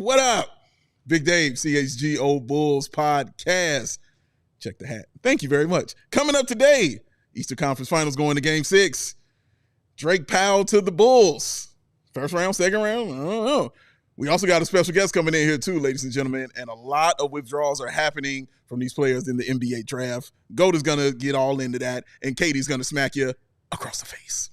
What up? Big Dave, CHGO Bulls podcast. Check the hat. Thank you very much. Coming up today, Eastern Conference Finals going to Game 6. Drake Powell to the Bulls. First round, second round? I don't know. We also got a special guest coming in here too, ladies and gentlemen, and a lot of withdrawals are happening from these players in the NBA draft. Goat is going to get all into that, and Katie's going to smack you across the face.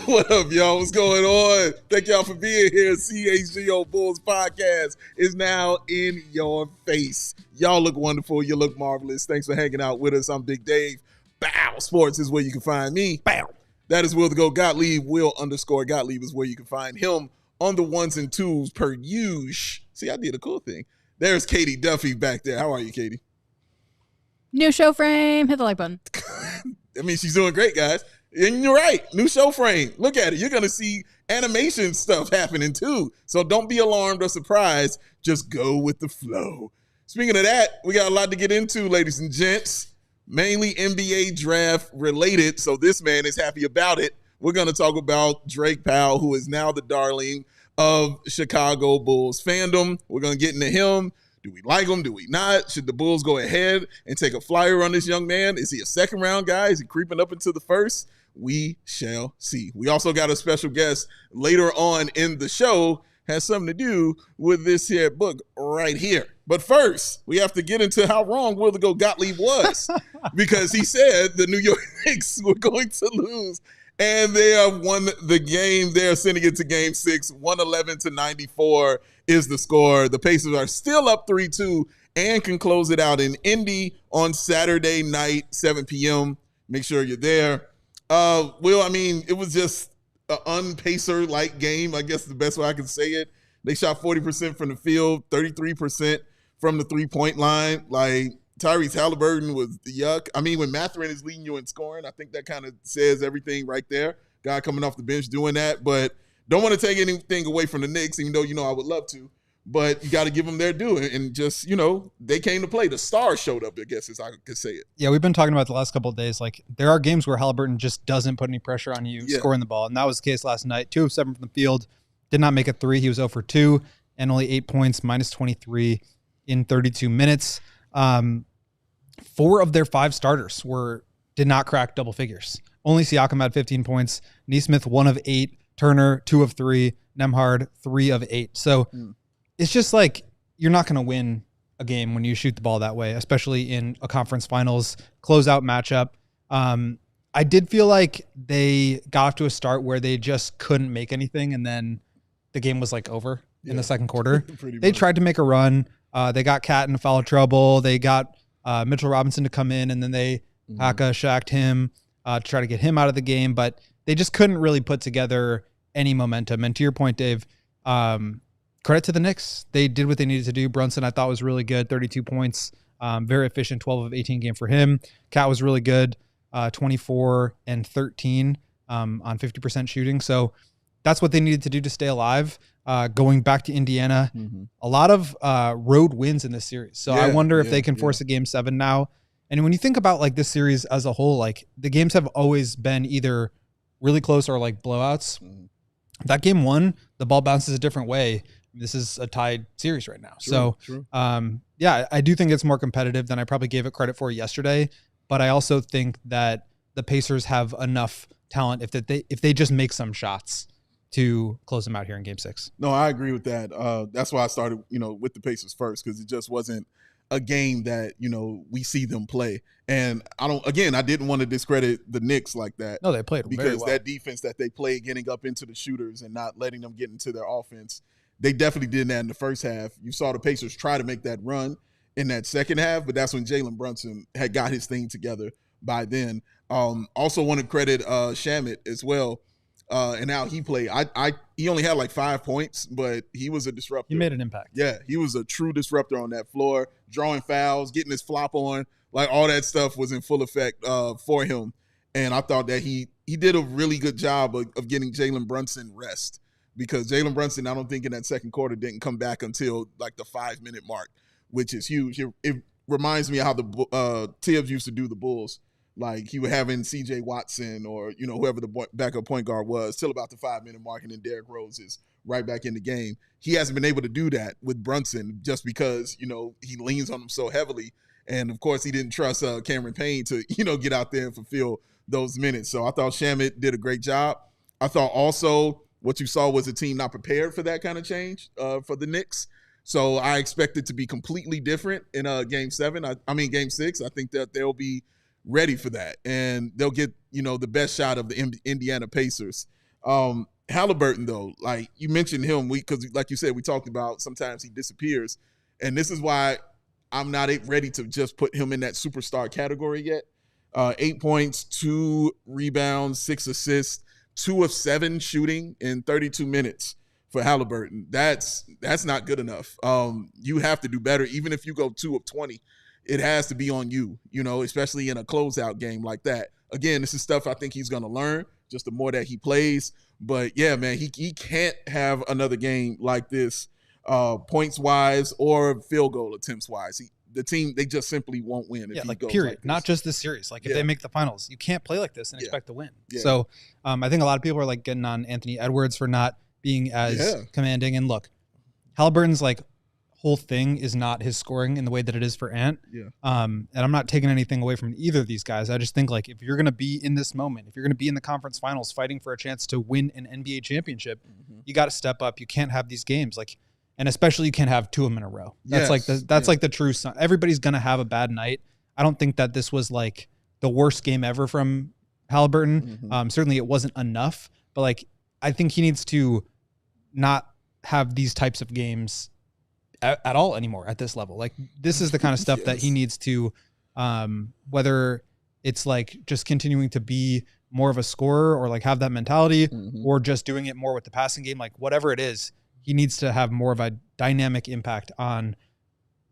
What up, y'all? What's going on? Thank y'all for being here. CHGO Bulls podcast is now in your face. Y'all look wonderful. You look marvelous. Thanks for hanging out with us. I'm Big Dave. Bow Sports is where you can find me. Bow. That is Will to go. Gottlieb. Will_Gottlieb is where you can find him on the ones and twos per usual. See, I did a cool thing. There's Katie Duffy back there. How are you, Katie? New show frame. Hit the like button. I mean, she's doing great, guys. And you're right. New show frame. Look at it. You're going to see animation stuff happening too. So don't be alarmed or surprised. Just go with the flow. Speaking of that, we got a lot to get into, ladies and gents. Mainly NBA draft related. So this man is happy about it. We're going to talk about Drake Powell, who is now the darling of Chicago Bulls fandom. We're going to get into him. Do we like him? Do we not? Should the Bulls go ahead and take a flyer on this young man? Is he a second round guy? Is he creeping up into the first? We shall see. We also got a special guest later on in the show, has something to do with this here book right here. But first, we have to get into how wrong Will to go Gottlieb was because he said the New York Knicks were going to lose, and they have won the game. They're sending it to Game 6. 111-94 is the score. The Pacers are still up 3-2 and can close it out in Indy on Saturday night, 7 p.m. Make sure you're there. Will, I mean, it was just an unpacer-like game, I guess the best way I can say it. They shot 40% from the field, 33% from the three-point line. Like, Tyrese Halliburton was yuck. I mean, when Mathurin is leading you in scoring, I think that kind of says everything right there. Guy coming off the bench doing that. But don't want to take anything away from the Knicks, even though, I would love to. But you got to give them their due. And just, they came to play. The stars showed up, I guess, as I could say it. Yeah, we've been talking about the last couple of days. Like, there are games where Halliburton just doesn't put any pressure on you scoring the ball. And that was the case last night. 2 of 7 from the field. Did not make a 3. He was 0 for 2 and only 8 points, minus 23 in 32 minutes. 4 of their 5 starters did not crack double figures. Only Siakam had 15 points. Nesmith, 1 of 8. Turner, 2 of 3. Nembhard, 3 of 8. So it's just like you're not going to win a game when you shoot the ball that way, especially in a conference finals closeout matchup. I did feel like they got off to a start where they just couldn't make anything, and then the game was like over in the second quarter. They tried to make a run. They got Cat in foul trouble. They got Mitchell Robinson to come in, and then they shacked him to try to get him out of the game, but they just couldn't really put together any momentum. And to your point, Dave, credit to the Knicks. They did what they needed to do. Brunson, I thought, was really good. 32 points, very efficient, 12 of 18 game for him. Cat was really good, 24 and 13 on 50% shooting. So that's what they needed to do to stay alive. Going back to Indiana, a lot of road wins in this series. So I wonder if they can force a Game 7 now. And when you think about like this series as a whole, like the games have always been either really close or like blowouts. That Game 1, the ball bounces a different way. This is a tied series right now. True. I do think it's more competitive than I probably gave it credit for yesterday. But I also think that the Pacers have enough talent if they just make some shots to close them out here in Game 6. No, I agree with that. That's why I started, with the Pacers first, because it just wasn't a game that, we see them play. And I didn't want to discredit the Knicks like that. No, they played because very well. That defense that they played, getting up into the shooters and not letting them get into their offense, they definitely did that in the first half. You saw the Pacers try to make that run in that second half, but that's when Jalen Brunson had got his thing together by then. Also want to credit Shamet as well. And how he played. He only had like 5 points, but he was a disruptor. He made an impact. Yeah, he was a true disruptor on that floor, drawing fouls, getting his flop on, like all that stuff was in full effect for him. And I thought that he did a really good job of getting Jalen Brunson rest, because Jalen Brunson, I don't think in that second quarter didn't come back until like the 5-minute mark, which is huge. It reminds me of how the Tibbs used to do the Bulls. Like he would have in C.J. Watson or, whoever the backup point guard was till about the 5-minute mark, and then Derrick Rose is right back in the game. He hasn't been able to do that with Brunson just because, he leans on him so heavily. And, of course, he didn't trust Cameron Payne to, get out there and fulfill those minutes. So I thought Shamet did a great job. I thought also what you saw was a team not prepared for that kind of change for the Knicks. So I expect it to be completely different in Game 6. I think that they'll be ready for that, and they'll get the best shot of the Indiana Pacers. Halliburton, though, like you mentioned him, because like you said, we talked about sometimes he disappears, and this is why I'm not ready to just put him in that superstar category yet. 8 points, 2 rebounds, 6 assists, 2 of 7 shooting in 32 minutes for Halliburton. That's not good enough. You have to do better. Even if you go 2 of 20, it has to be on you, especially in a closeout game like that. Again, this is stuff I think he's going to learn just the more that he plays. But, yeah, man, he can't have another game like this points-wise or field goal attempts-wise. The team, they just simply won't win. If he goes period. Like not just this series. Like, if they make the finals, you can't play like this and expect to win. Yeah. So I think a lot of people are, like, getting on Anthony Edwards for not being as commanding. And, look, Halliburton's, like, whole thing is not his scoring in the way that it is for Ant. Yeah. And I'm not taking anything away from either of these guys. I just think, like, if you're going to be in this moment, if you're going to be in the conference finals fighting for a chance to win an NBA championship, you got to step up. You can't have these games, like, and especially you can't have 2 of them in a row. That's like the true sign. Everybody's going to have a bad night. I don't think that this was like the worst game ever from Halliburton. Certainly it wasn't enough, but like, I think he needs to not have these types of games at all anymore at this level. Like, this is the kind of stuff that he needs to, whether it's like just continuing to be more of a scorer or like have that mentality or just doing it more with the passing game, like whatever it is, he needs to have more of a dynamic impact on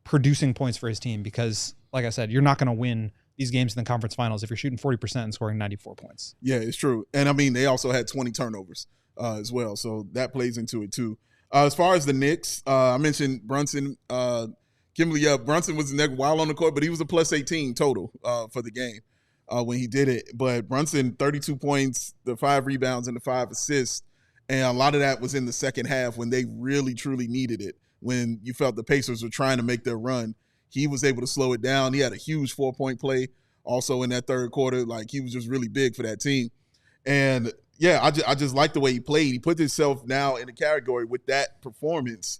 producing points for his team, because like I said, you're not going to win these games in the conference finals if you're shooting 40% and scoring 94 points. Yeah, it's true. And I mean, they also had 20 turnovers as well. So that plays into it too. As far as the Knicks, I mentioned Brunson. Brunson was the next while on the court, but he was a plus 18 total for the game when he did it. But Brunson, 32 points, the 5 rebounds, and the 5 assists. And a lot of that was in the second half when they really, truly needed it. When you felt the Pacers were trying to make their run, he was able to slow it down. He had a huge 4-point play also in that third quarter. Like, he was just really big for that team. And yeah, I just like the way he played. He put himself now in a category with that performance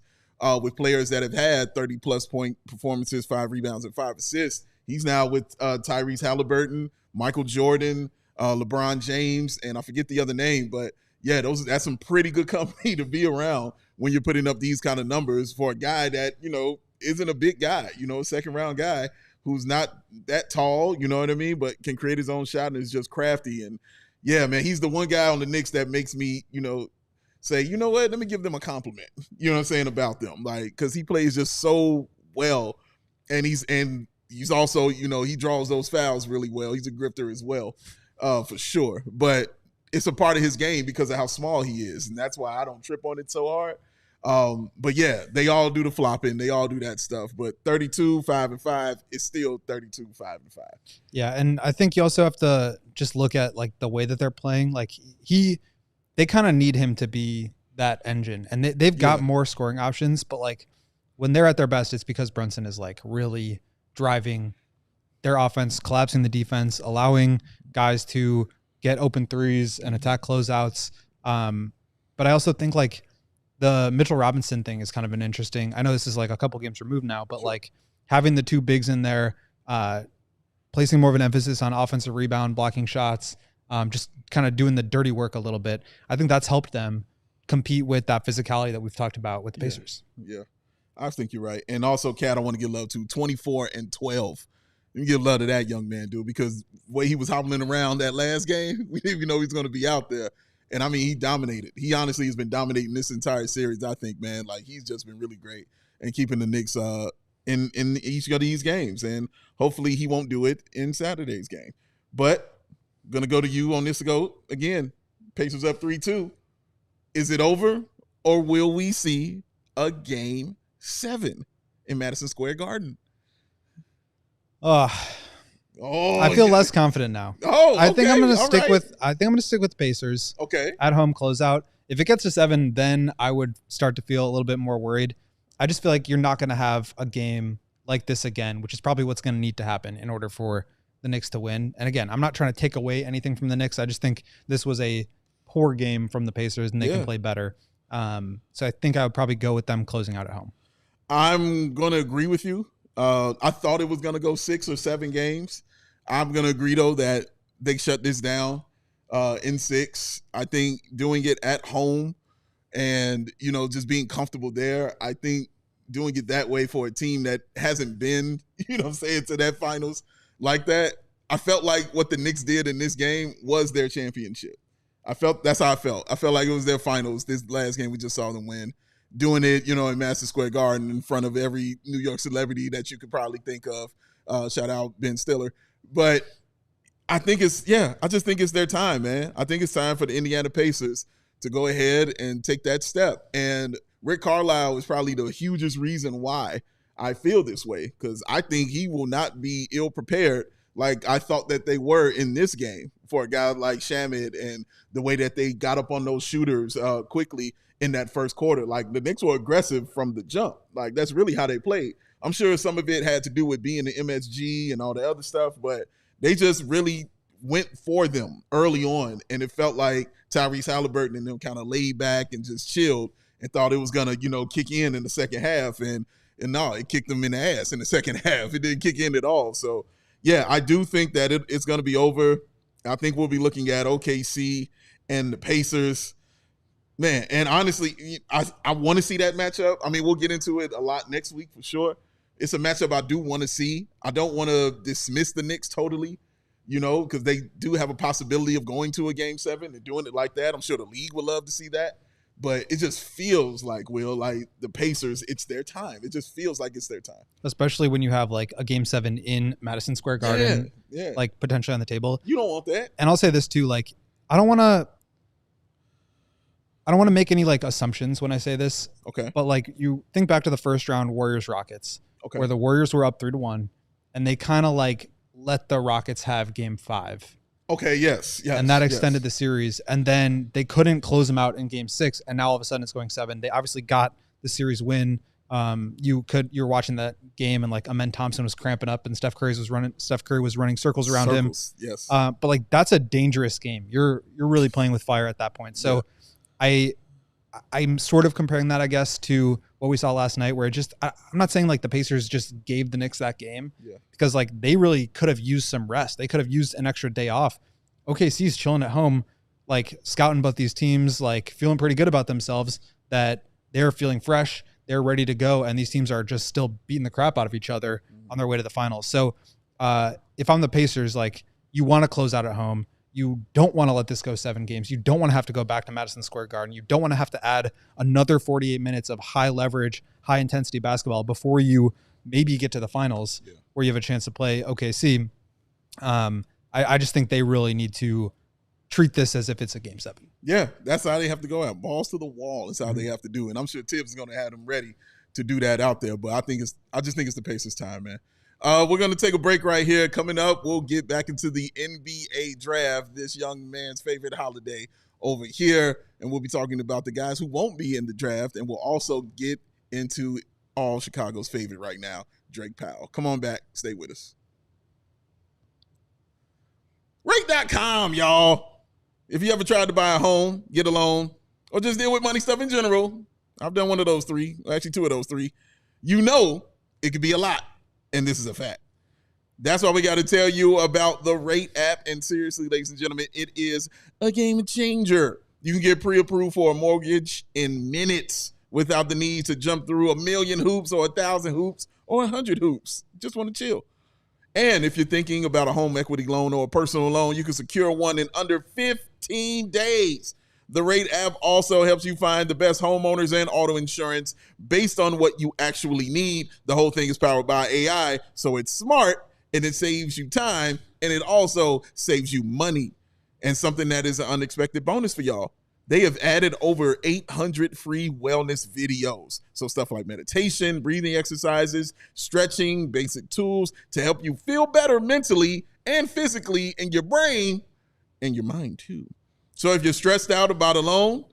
with players that have had 30-plus point performances, 5 rebounds, and 5 assists. He's now with Tyrese Halliburton, Michael Jordan, LeBron James, and I forget the other name. But, yeah, that's some pretty good company to be around when you're putting up these kind of numbers for a guy that, isn't a big guy, a second-round guy who's not that tall, you know what I mean, but can create his own shot and is just crafty. And, yeah, man, he's the one guy on the Knicks that makes me, say, you know what, let me give them a compliment, you know what I'm saying, about them. Like, because he plays just so well, and he's also, he draws those fouls really well. He's a grifter as well, for sure. But it's a part of his game because of how small he is, and that's why I don't trip on it so hard. But yeah, they all do the flopping, they all do that stuff. But 32, 5 and 5 is still 32, 5 and 5. Yeah, and I think you also have to just look at like the way that they're playing. Like they kind of need him to be that engine, and they've got more scoring options. But like when they're at their best, it's because Brunson is like really driving their offense, collapsing the defense, allowing guys to get open threes and attack closeouts. But I also think like the Mitchell Robinson thing is kind of an interesting, I know this is like a couple games removed now, but like having the 2 bigs in there, placing more of an emphasis on offensive rebound, blocking shots, just kind of doing the dirty work a little bit. I think that's helped them compete with that physicality that we've talked about with the Pacers. Yeah, I think you're right. And also, Cat, I want to give love to 24-12. You give love to that young man, dude, because the way he was hobbling around that last game, we didn't even know he was going to be out there. And, I mean, he dominated. He honestly has been dominating this entire series, I think, man. Like, he's just been really great and keeping the Knicks in each of these games. And hopefully he won't do it in Saturday's game. But I'm going to go to you on this again. Pacers up 3-2. Is it over, or will we see a Game 7 in Madison Square Garden? I feel less confident now. I think I'm going to stick with the Pacers. Okay. At home closeout. If it gets to 7, then I would start to feel a little bit more worried. I just feel like you're not going to have a game like this again, which is probably what's going to need to happen in order for the Knicks to win. And again, I'm not trying to take away anything from the Knicks. I just think this was a poor game from the Pacers and they can play better. So I think I would probably go with them closing out at home. I'm going to agree with you. I thought it was going to go 6 or 7 games. I'm going to agree, though, that they shut this down in 6. I think doing it at home and, just being comfortable there, I think doing it that way for a team that hasn't been, to that finals like that, I felt like what the Knicks did in this game was their championship. That's how I felt. I felt like it was their finals. This last game we just saw them win. Doing it, in Madison Square Garden in front of every New York celebrity that you could probably think of. Shout out Ben Stiller. But I just think it's their time, man. I think it's time for the Indiana Pacers to go ahead and take that step. And Rick Carlisle is probably the hugest reason why I feel this way, because I think he will not be ill-prepared like I thought that they were in this game for a guy like Shamet and the way that they got up on those shooters quickly in that first quarter. Like, the Knicks were aggressive from the jump. Like, that's really how they played. I'm sure some of it had to do with being the MSG and all the other stuff, but they just really went for them early on, and it felt like Tyrese Halliburton and them kind of laid back and just chilled and thought it was going to, kick in the second half, and no, it kicked them in the ass in the second half. It didn't kick in at all. So, yeah, I do think that it's going to be over. I think we'll be looking at OKC and the Pacers. Man, and honestly, I want to see that matchup. I mean, we'll get into it a lot next week for sure. It's a matchup I do want to see. I don't want to dismiss the Knicks totally, because they do have a possibility of going to a Game 7 and doing it like that. I'm sure the league would love to see that. But it just feels like, like the Pacers, it's their time. It just feels like it's their time. Especially when you have like a Game 7 in Madison Square Garden, like potentially on the table. You don't want that. And I'll say this too, like, I don't want to make any like assumptions when I say this. Okay. But like, you think back to the first round Warriors-Rockets, where the Warriors were up 3-1, and they kind of like let the Rockets have Game 5. Okay, yes. And that extended the series. And then they couldn't close them out in Game 6, and now all of a sudden it's going 7. They obviously got the series win. You were watching that game, and like Amen Thompson was cramping up, and Steph Curry was running circles around him. Yes. But like, that's a dangerous game. You're really playing with fire at that point. So I'm sort of comparing that, I guess, to what we saw last night, where I'm not saying like the Pacers just gave the Knicks that game, because like they really could have used some rest. They could have used an extra day off. OKC's chilling at home, like scouting both these teams, like feeling pretty good about themselves, that they're feeling fresh, they're ready to go, and these teams are just still beating the crap out of each other on their way to the finals. So if I'm the Pacers, like, you want to close out at home. You don't want to let this go 7 games. You don't want to have to go back to Madison Square Garden. You don't want to have to add another 48 minutes of high leverage, high intensity basketball before you maybe get to the finals where you have a chance to play OKC. I just think they really need to treat this as if it's a Game 7. Yeah, that's how they have to go out. Balls to the wall is how they have to do it. And I'm sure Tibbs is going to have them ready to do that out there. But I just think it's the Pacers' time, man. We're going to take a break right here. Coming up, we'll get back into the NBA draft, this young man's favorite holiday over here. And we'll be talking about the guys who won't be in the draft. And we'll also get into all Chicago's favorite right now, Drake Powell. Come on back. Stay with us. Rate.com, y'all. If you ever tried to buy a home, get a loan, or just deal with money stuff in general, I've done one of those 3, actually 2 of those 3. You know it could be a lot. And this is a fact. That's why we got to tell you about the Rate app. And seriously, ladies and gentlemen, it is a game changer. You can get pre-approved for a mortgage in minutes without the need to jump through 1,000,000 hoops or 1,000 hoops or 100 hoops. Just want to chill. And if you're thinking about a home equity loan or a personal loan, you can secure one in under 15 days. The Rate app also helps you find the best homeowners and auto insurance based on what you actually need. The whole thing is powered by AI, so it's smart and it saves you time and it also saves you money. And something that is an unexpected bonus for y'all. They have added over 800 free wellness videos. So stuff like meditation, breathing exercises, stretching, basic tools to help you feel better mentally and physically in your brain and your mind too. So if you're stressed out about a loan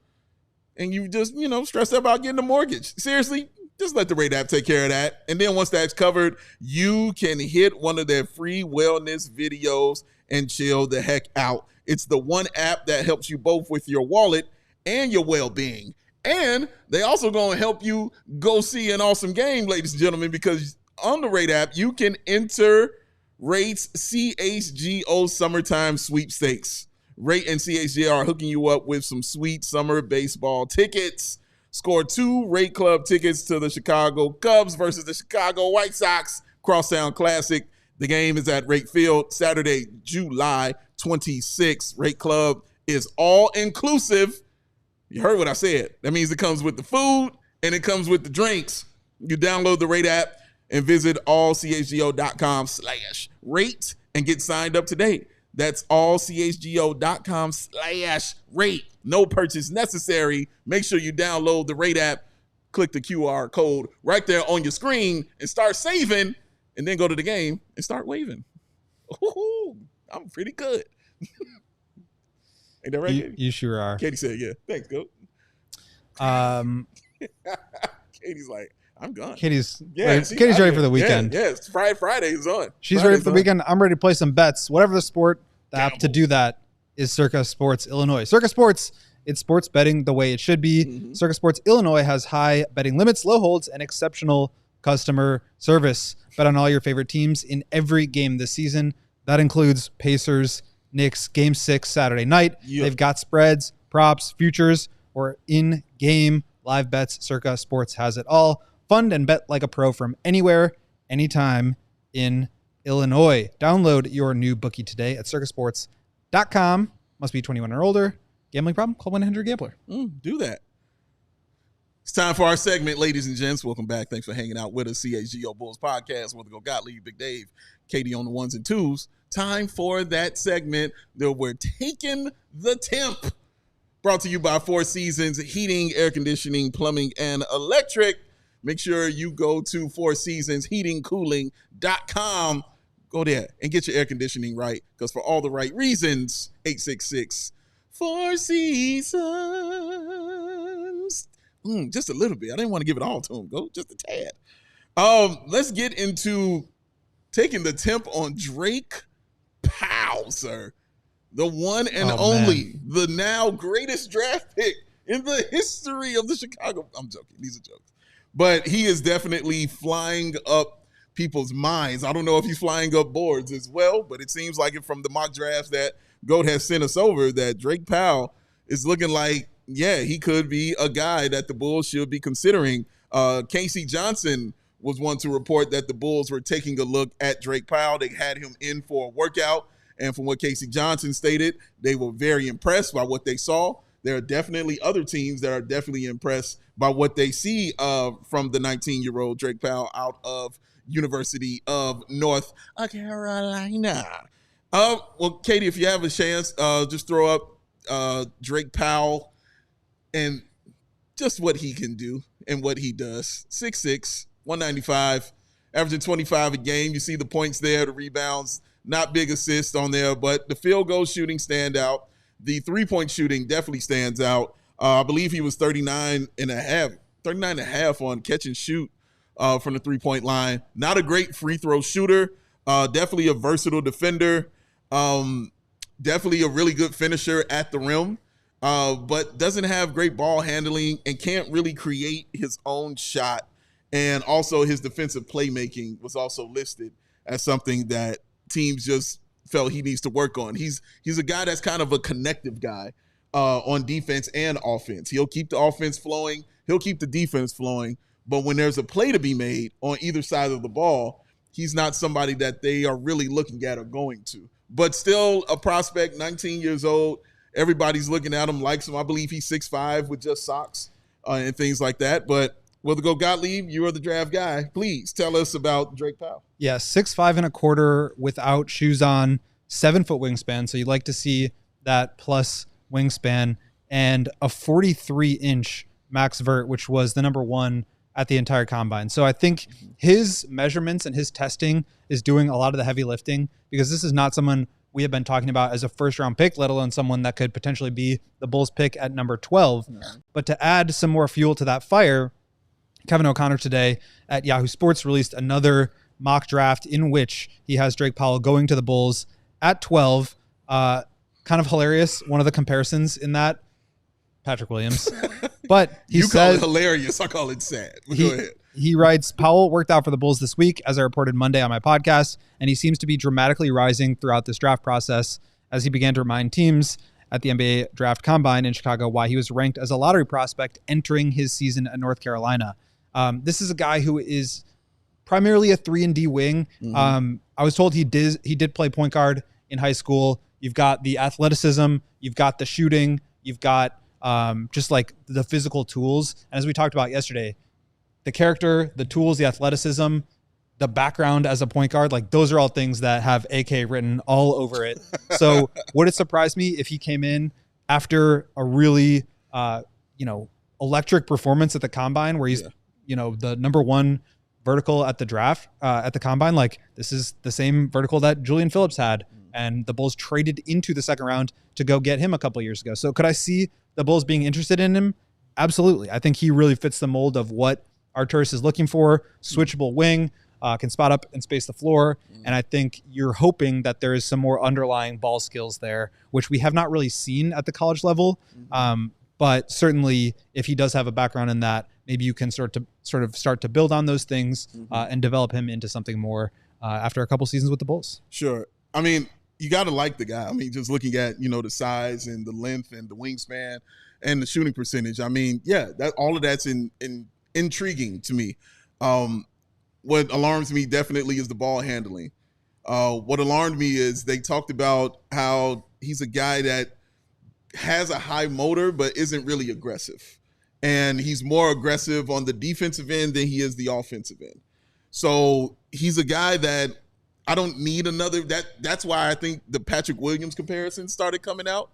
and you just, stressed out about getting a mortgage, seriously, just let the Rate app take care of that. And then once that's covered, you can hit one of their free wellness videos and chill the heck out. It's the one app that helps you both with your wallet and your well-being. And they also going to help you go see an awesome game, ladies and gentlemen, because on the Rate app, you can enter Rate's CHGO Summertime Sweepstakes. Rate and CHGO are hooking you up with some sweet summer baseball tickets. Score 2 Rate Club tickets to the Chicago Cubs versus the Chicago White Sox Crosstown Classic. The game is at Rate Field Saturday, July 26th. Rate Club is all inclusive. You heard what I said. That means it comes with the food and it comes with the drinks. You download the Rate app and visit allchgo.com/rate and get signed up today. That's allchgo.com/rate. No purchase necessary. Make sure you download the Rate app, click the QR code right there on your screen and start saving, and then go to the game and start waving. Ooh, I'm pretty good. Ain't that right, Katie? You sure are. Katie said, yeah. Thanks, Goat. Katie's like, I'm gone. Katie's ready for the weekend. Yeah, it's Friday is on. She's ready for the weekend. I'm ready to play some bets. Whatever the sport, the app to do that is Circa Sports Illinois. Circa Sports, it's sports betting the way it should be. Mm-hmm. Circa Sports Illinois has high betting limits, low holds, and exceptional customer service. Bet on all your favorite teams in every game this season. That includes Pacers, Knicks, Game 6 Saturday night. Yep. They've got spreads, props, futures, or in-game live bets. Circa Sports has it all. Fund and bet like a pro from anywhere, anytime in Illinois. Download your new bookie today at circasports.com. Must be 21 or older. Gambling problem? Call 1-800-GAMBLER. Do that. It's time for our segment, ladies and gents. Welcome back. Thanks for hanging out with us. CHGO Bulls Podcast. We'll go Gottlieb, Big Dave, Katie on the ones and twos. Time for that segment that we're taking the temp. Brought to you by Four Seasons Heating, Air Conditioning, Plumbing, and Electric. Make sure you go to fourseasonsheatingcooling.com. Go there and get your air conditioning right, because for all the right reasons, 866 Four Seasons. Just a little bit. I didn't want to give it all to him. Go just a tad. Let's get into taking the temp on Drake Powell, sir. The one and only, the now greatest draft pick in the history of the Chicago. I'm joking. These are jokes. But he is definitely flying up people's minds. I don't know if he's flying up boards as well, but it seems like it from the mock drafts that Goat has sent us over that Drake Powell is looking like, yeah, he could be a guy that the Bulls should be considering. Casey Johnson was one to report that the Bulls were taking a look at Drake Powell. They had him in for a workout. And from what Casey Johnson stated, they were very impressed by what they saw. There are definitely other teams that are definitely impressed by what they see from the 19-year-old Drake Powell out of University of North Carolina. Well, Katie, if you have a chance, just throw up Drake Powell and just what he can do and what he does. 6'6", 195, averaging 25 a game. You see the points there, the rebounds, not big assists on there, but the field goal shooting stand out. The three-point shooting definitely stands out. I believe he was 39 and a half on catch and shoot from the three-point line. Not a great free throw shooter. Definitely a versatile defender. Definitely a really good finisher at the rim, but doesn't have great ball handling and can't really create his own shot. And also his defensive playmaking was also listed as something that teams just felt he needs to work on. He's a guy that's kind of a connective guy. on defense and offense. He'll keep the offense flowing. He'll keep the defense flowing. But when there's a play to be made on either side of the ball, he's not somebody that they are really looking at or going to. But still a prospect, 19 years old. Everybody's looking at him, likes him. I believe he's 6'5" with just socks and things like that. But we'll go Gottlieb. You are the draft guy. Please tell us about Drake Powell. Yeah, 6'5" and a quarter without shoes on, 7-foot wingspan. So you'd like to see that plus wingspan, and a 43-inch max vert, which was the number one at the entire combine. So I think his measurements and his testing is doing a lot of the heavy lifting, because this is not someone we have been talking about as a first-round pick, let alone someone that could potentially be the Bulls pick at number 12. Yeah. But to add some more fuel to that fire, Kevin O'Connor today at Yahoo Sports released another mock draft in which he has Drake Powell going to the Bulls at 12. Kind of hilarious. One of the comparisons in that, Patrick Williams. But he call it hilarious. I call it sad. Go ahead. He writes, Powell worked out for the Bulls this week, as I reported Monday on my podcast, and he seems to be dramatically rising throughout this draft process as he began to remind teams at the NBA Draft Combine in Chicago why he was ranked as a lottery prospect entering his season at North Carolina. This is a guy who is primarily a 3-and-D wing. Mm-hmm. I was told he did play point guard in high school. You've got the athleticism, you've got the shooting, you've got just like the physical tools. And as we talked about yesterday, the character, the tools, the athleticism, the background as a point guard, like those are all things that have AK written all over it. So would it surprise me if he came in after a really, electric performance at the combine where he's, the number one vertical at the draft, at the combine? Like, this is the same vertical that Julian Phillips had, and the Bulls traded into the second round to go get him a couple years ago. So could I see the Bulls being interested in him? Absolutely. I think he really fits the mold of what Arturas is looking for. Switchable wing, can spot up and space the floor. And I think you're hoping that there is some more underlying ball skills there, which we have not really seen at the college level. But certainly if he does have a background in that, maybe you can start to build on those things and develop him into something more after a couple seasons with the Bulls. Sure. I mean, you got to like the guy. I mean, just looking at, the size and the length and the wingspan and the shooting percentage. I mean, yeah, all of that's intriguing to me. What alarms me definitely is the ball handling. What alarmed me is they talked about how he's a guy that has a high motor but isn't really aggressive. And he's more aggressive on the defensive end than he is the offensive end. So he's a guy that I don't need another. That's why I think the Patrick Williams comparison started coming out,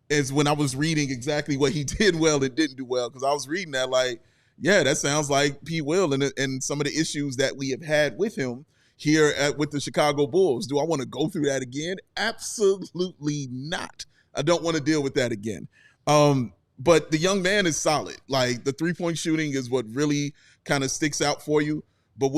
is when I was reading exactly what he did well and didn't do well. Because I was reading that like, yeah, that sounds like Pete Will and some of the issues that we have had with him here with the Chicago Bulls. Do I want to go through that again? Absolutely not. I don't want to deal with that again. But the young man is solid. Like, the three-point shooting is what really kind of sticks out for you. But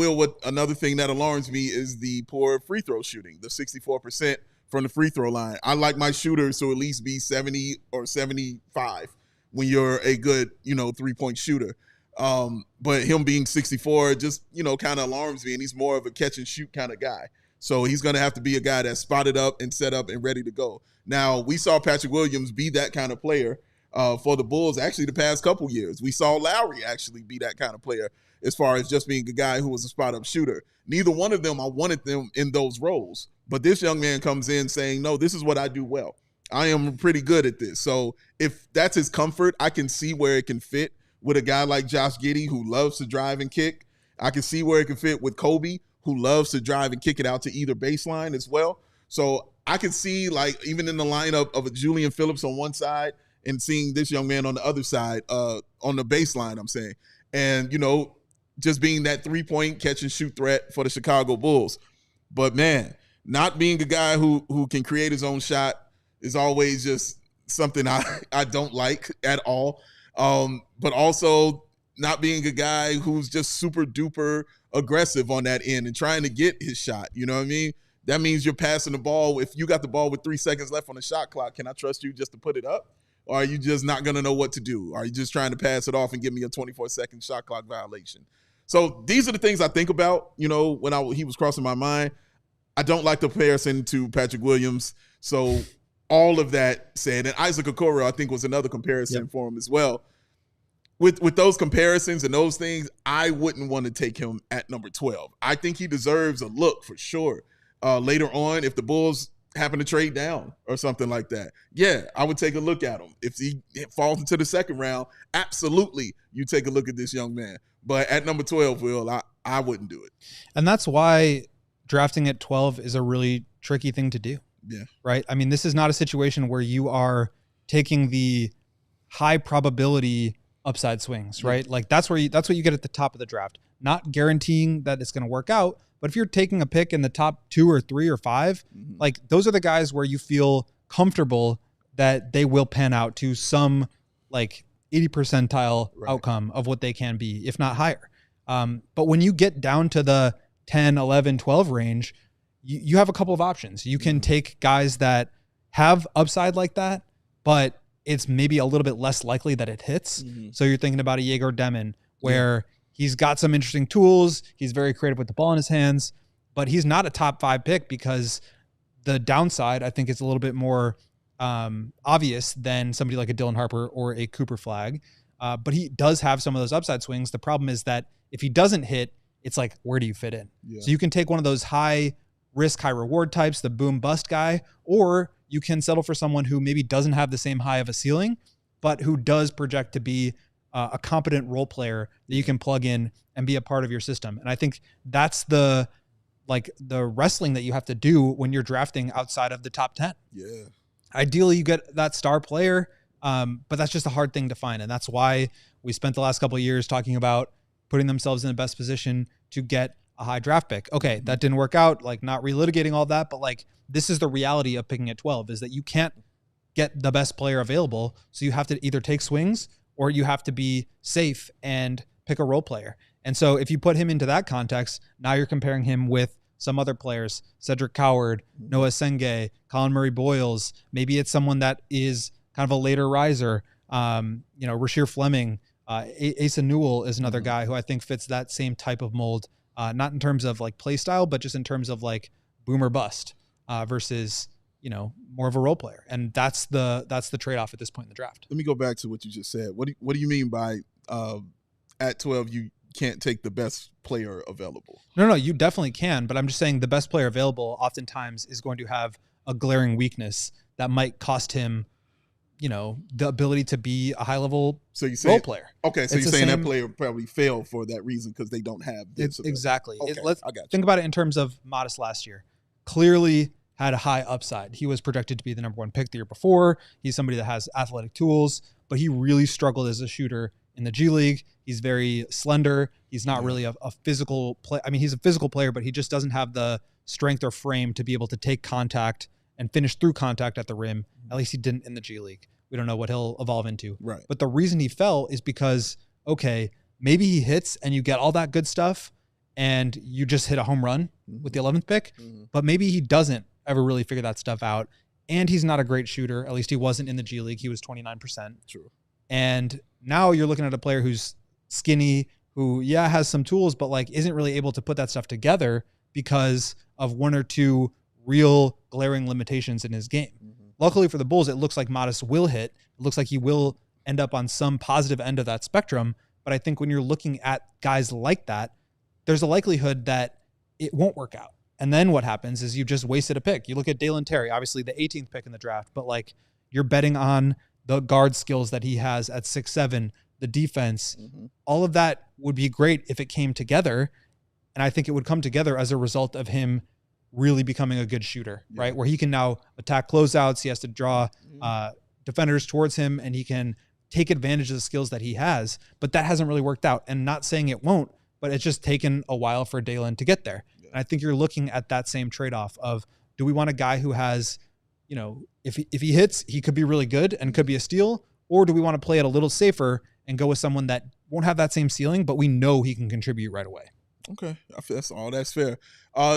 another thing that alarms me is the poor free throw shooting, the 64% from the free throw line. I like my shooters to at least be 70 or 75 when you're a good, three-point shooter. But him being 64 just, kind of alarms me, and he's more of a catch and shoot kind of guy. So he's going to have to be a guy that's spotted up and set up and ready to go. Now, we saw Patrick Williams be that kind of player for the Bulls actually the past couple years. We saw Lowry actually be that kind of player as far as just being a guy who was a spot-up shooter. Neither one of them, I wanted them in those roles. But this young man comes in saying, no, this is what I do well. I am pretty good at this. So if that's his comfort, I can see where it can fit with a guy like Josh Giddey, who loves to drive and kick. I can see where it can fit with Kobe, who loves to drive and kick it out to either baseline as well. So I can see, like, even in the lineup of a Julian Phillips on one side and seeing this young man on the other side, on the baseline, I'm saying. And, just being that three-point catch-and-shoot threat for the Chicago Bulls. But, man, not being a guy who can create his own shot is always just something I don't like at all. But also not being a guy who's just super-duper aggressive on that end and trying to get his shot. You know what I mean? That means you're passing the ball. If you got the ball with 3 seconds left on the shot clock, can I trust you just to put it up? Or are you just not going to know what to do? Are you just trying to pass it off and give me a 24-second shot clock violation? So these are the things I think about, when he was crossing my mind. I don't like the comparison to Patrick Williams. So all of that said, and Isaac Okoro, I think, was another comparison for him as well. With those comparisons and those things, I wouldn't want to take him at number 12. I think he deserves a look for sure. Later on, if the Bulls happen to trade down or something like that, yeah, I would take a look at him. If he falls into the second round, absolutely, you take a look at this young man. But at number 12, Will, I wouldn't do it. And that's why drafting at 12 is a really tricky thing to do. Yeah. Right? I mean, this is not a situation where you are taking the high probability upside swings, right? Like that's what you get at the top of the draft. Not guaranteeing that it's going to work out, but if you're taking a pick in the top 2 or 3 or 5, like those are the guys where you feel comfortable that they will pan out to some like 80 percentile outcome of what they can be, if not higher. But when you get down to the 10, 11, 12 range, you have a couple of options. You can take guys that have upside like that, but it's maybe a little bit less likely that it hits. So you're thinking about a Yegor Demon where he's got some interesting tools. He's very creative with the ball in his hands, but he's not a top 5 pick because the downside, I think, is a little bit more obvious than somebody like a Dylan Harper or a Cooper Flagg. But he does have some of those upside swings. The problem is that if he doesn't hit, it's like, where do you fit in? So you can take one of those high risk, high reward types, the boom bust guy, or you can settle for someone who maybe doesn't have the same high of a ceiling, but who does project to be a competent role player that you can plug in and be a part of your system. And I think that's the wrestling that you have to do when you're drafting outside of the top 10. Yeah. Ideally, you get that star player, but that's just a hard thing to find. And that's why we spent the last couple of years talking about putting themselves in the best position to get a high draft pick. Okay, that didn't work out, like not relitigating all that, but like this is the reality of picking at 12 is that you can't get the best player available. So you have to either take swings or you have to be safe and pick a role player. And so if you put him into that context, now you're comparing him with some other players, Cedric Coward, Noah Senge, Colin Murray Boyles. Maybe it's someone that is kind of a later riser. Rasheer Fleming, Asa Newell is another guy who I think fits that same type of mold. Not in terms of like play style, but just in terms of like boom or bust versus, more of a role player. And that's the trade-off at this point in the draft. Let me go back to what you just said. What do you mean by at 12, you can't take the best player available? No, you definitely can. But I'm just saying the best player available oftentimes is going to have a glaring weakness that might cost him, the ability to be a high-level role player. Okay, so you're saying that player probably failed for that reason because they don't have this. Exactly. Okay, Let's think about it in terms of Modest last year. Clearly had a high upside. He was projected to be the number 1 pick the year before. He's somebody that has athletic tools, but he really struggled as a shooter in the G League. He's very slender. He's not really a physical player. I mean, he's a physical player, but he just doesn't have the strength or frame to be able to take contact and finish through contact at the rim. At least he didn't in the G League. We don't know what he'll evolve into. Right. But the reason he fell is because, okay, maybe he hits and you get all that good stuff and you just hit a home run with the 11th pick, but maybe he doesn't ever really figure that stuff out. And he's not a great shooter. At least he wasn't in the G League. He was 29%. True. And now you're looking at a player who's skinny, who, has some tools, but like isn't really able to put that stuff together because of 1 or 2 real glaring limitations in his game. Luckily for the Bulls, it looks like Modest will hit. It looks like he will end up on some positive end of that spectrum. But I think when you're looking at guys like that, there's a likelihood that it won't work out. And then what happens is you just wasted a pick. You look at Dalen Terry, obviously the 18th pick in the draft, but like you're betting on the guard skills that he has at 6'7", the defense. All of that would be great if it came together. And I think it would come together as a result of him really becoming a good shooter, right? Where he can now attack closeouts. He has to draw defenders towards him and he can take advantage of the skills that he has, but that hasn't really worked out. And not saying it won't, but it's just taken a while for Dalen to get there. And I think you're looking at that same trade-off of, do we want a guy who has, if he hits, he could be really good and could be a steal, or do we want to play it a little safer and go with someone that won't have that same ceiling, but we know he can contribute right away? Okay, that's all. That's fair.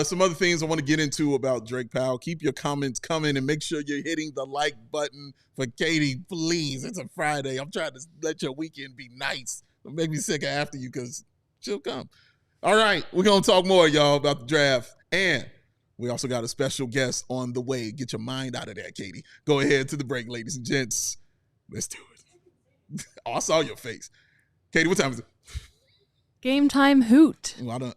Some other things I want to get into about Drake Powell. Keep your comments coming and make sure you're hitting the like button for Katie, please. It's a Friday. I'm trying to let your weekend be nice. Don't make me sick after you because she'll come. All right, we're going to talk more, y'all, about the draft. And We also got a special guest on the way. Get your mind out of that, Katie. Go ahead to the break, ladies and gents. Let's do it. Oh, I saw your face. Katie, what time is it? Game time hoot. Well,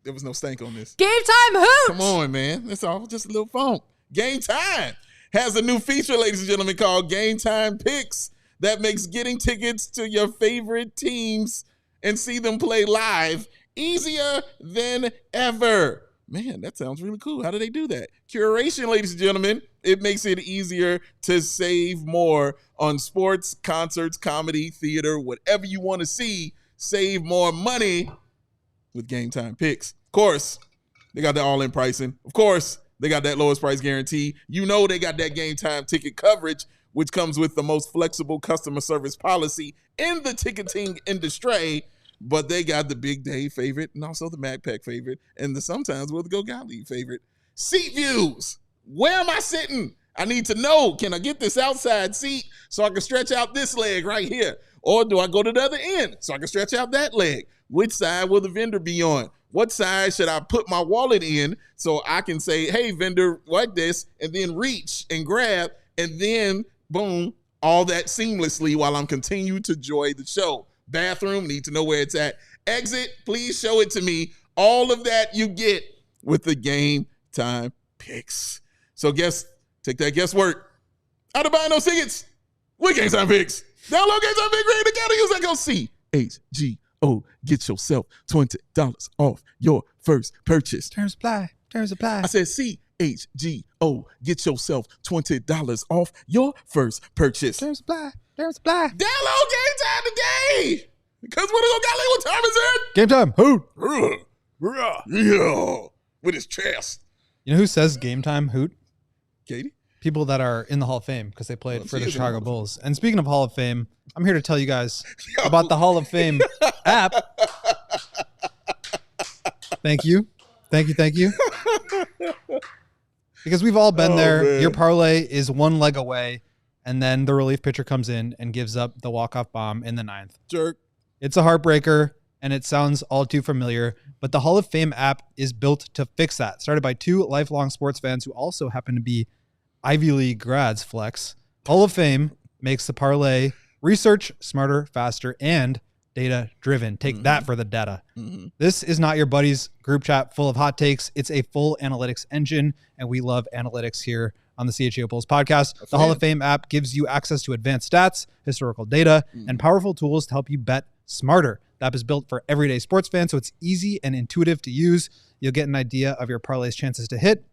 there was no stank on this. Game time hoot. Come on, man. That's all. Just a little funk. Game Time has a new feature, ladies and gentlemen, called Game Time Picks that makes getting tickets to your favorite teams and see them play live easier than ever. Man, that sounds really cool. How do they do that? Curation, ladies and gentlemen. It makes it easier to save more on sports, concerts, comedy, theater, whatever you want to see. Save more money with Game Time Picks. Of course, they got the all-in pricing. Of course, they got that lowest price guarantee. You know they got that Game Time ticket coverage, which comes with the most flexible customer service policy in the ticketing industry. But they got the Big Dave favorite and also the MacPack favorite and the sometimes we'll go Gottlieb favorite. Seat views. Where am I sitting? I need to know, can I get this outside seat so I can stretch out this leg right here? Or do I go to the other end so I can stretch out that leg? Which side will the vendor be on? What side should I put my wallet in so I can say, hey, vendor, like this, and then reach and grab, and then, boom, all that seamlessly while I'm continuing to enjoy the show. Bathroom, need to know where it's at. Exit, please show it to me. All of that you get with the Game Time Picks. So take that guesswork out of buying those tickets with Game Time Picks. Download Game Time Picks right together. Use that code CHGO. Get yourself $20 off your first purchase. Terms apply. I said CHGO. Get yourself $20 off your first purchase. Terms apply. Download Game Time today. Because we're going to go, what time is it? Game time. Hoot. Yeah. With his chest. You know who says game time hoot? Katie? People that are in the Hall of Fame because they played for the Chicago Bulls. And speaking of Hall of Fame, I'm here to tell you guys about the Hall of Fame app. Thank you. Because we've all been there. Man. Your parlay is one leg away, and then the relief pitcher comes in and gives up the walk-off bomb in the 9th. Jerk. It's a heartbreaker, and it sounds all too familiar, but the Hall of Fame app is built to fix that. Started by two lifelong sports fans who also happen to be Ivy League grads, flex. Hall of Fame makes the parlay research smarter, faster, and data-driven. Take that for the data. This is not your buddy's group chat full of hot takes. It's a full analytics engine, and we love analytics here on the CHGO Bulls podcast. The Hall of Fame app gives you access to advanced stats, historical data, and powerful tools to help you bet smarter. The app is built for everyday sports fans, so it's easy and intuitive to use. You'll get an idea of your parlay's chances to hit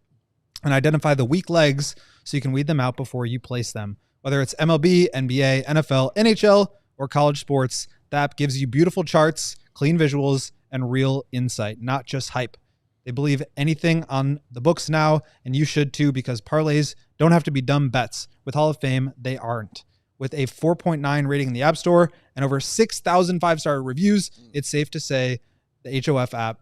and identify the weak legs so you can weed them out before you place them. Whether it's MLB, NBA, NFL, NHL, or college sports, the app gives you beautiful charts, clean visuals, and real insight, not just hype. They believe anything on the books now, and you should too, because parlays don't have to be dumb bets. With Hall of Fame, they aren't. With a 4.9 rating in the App Store and over 6,000 five-star reviews, it's safe to say the HOF app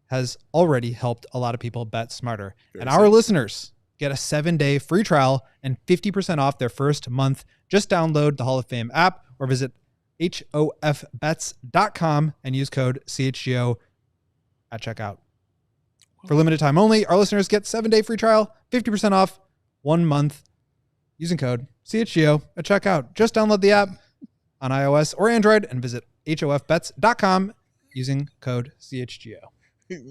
has already helped a lot of people bet smarter. And our listeners get a 7-day free trial and 50% off their first month. Just download the Hall of Fame app or visit hofbets.com and use code CHGO at checkout. For limited time only, our listeners get 7-day free trial, 50% off, 1 month, using code CHGO at checkout. Just download the app on iOS or Android and visit hofbets.com using code CHGO. That's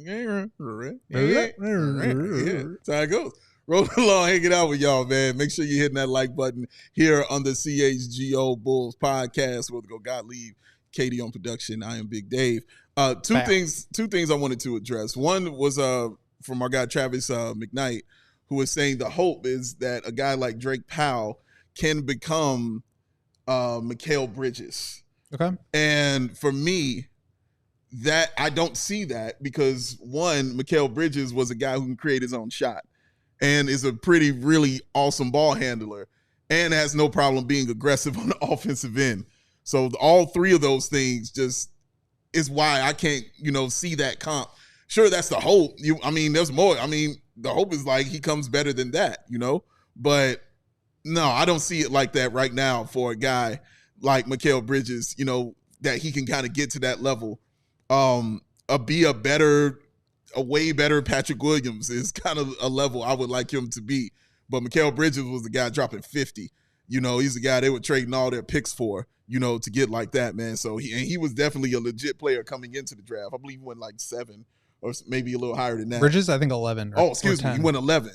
how it goes. Rolling along, hanging out with y'all, man. Make sure you're hitting that like button here on the CHGO Bulls podcast. We'll go Gottlieb, Katie on production. I am Big Dave. Two things I wanted to address. One was from our guy Travis McKnight, who was saying the hope is that a guy like Drake Powell can become Mikal Bridges. Okay. And for me, that I don't see that because one, Mikal Bridges was a guy who can create his own shot and is a really awesome ball handler and has no problem being aggressive on the offensive end. So all three of those things just is why I can't, see that comp. Sure, that's the hope. There's more. The hope is like he comes better than that, But no, I don't see it like that right now for a guy like Mikal Bridges, that he can kind of get to that level. Be a better a way better Patrick Williams is kind of a level I would like him to be. But Mikal Bridges was the guy dropping 50. He's the guy they were trading all their picks for, to get like that, man. So he was definitely a legit player coming into the draft. I believe he went like 7 or maybe a little higher than that. Bridges, I think 11. Excuse me. He went 11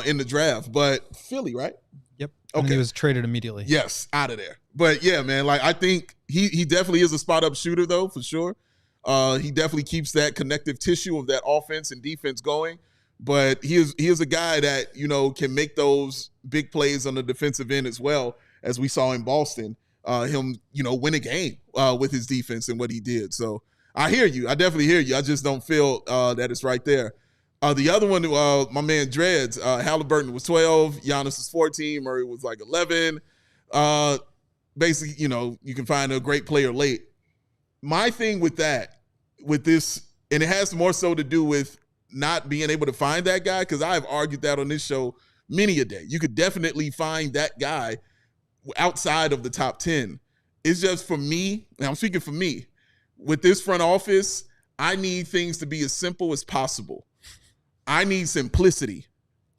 in the draft. But Philly, right? Yep. Okay. And he was traded immediately. Yes, out of there. But yeah, man, like I think he definitely is a spot-up shooter, though, for sure. He definitely keeps that connective tissue of that offense and defense going. But he is a guy that, can make those big plays on the defensive end as well, as we saw in Boston. Him, win a game with his defense and what he did. So I hear you. I definitely hear you. I just don't feel that it's right there. The other one, my man Dreads, Halliburton was 12. Giannis was 14. Murray was like 11. Basically, you can find a great player late. My thing with this, and it has more so to do with not being able to find that guy, because I've argued that on this show many a day. You could definitely find that guy outside of the top 10. It's just for me, and I'm speaking for me, with this front office, I need things to be as simple as possible. I need simplicity.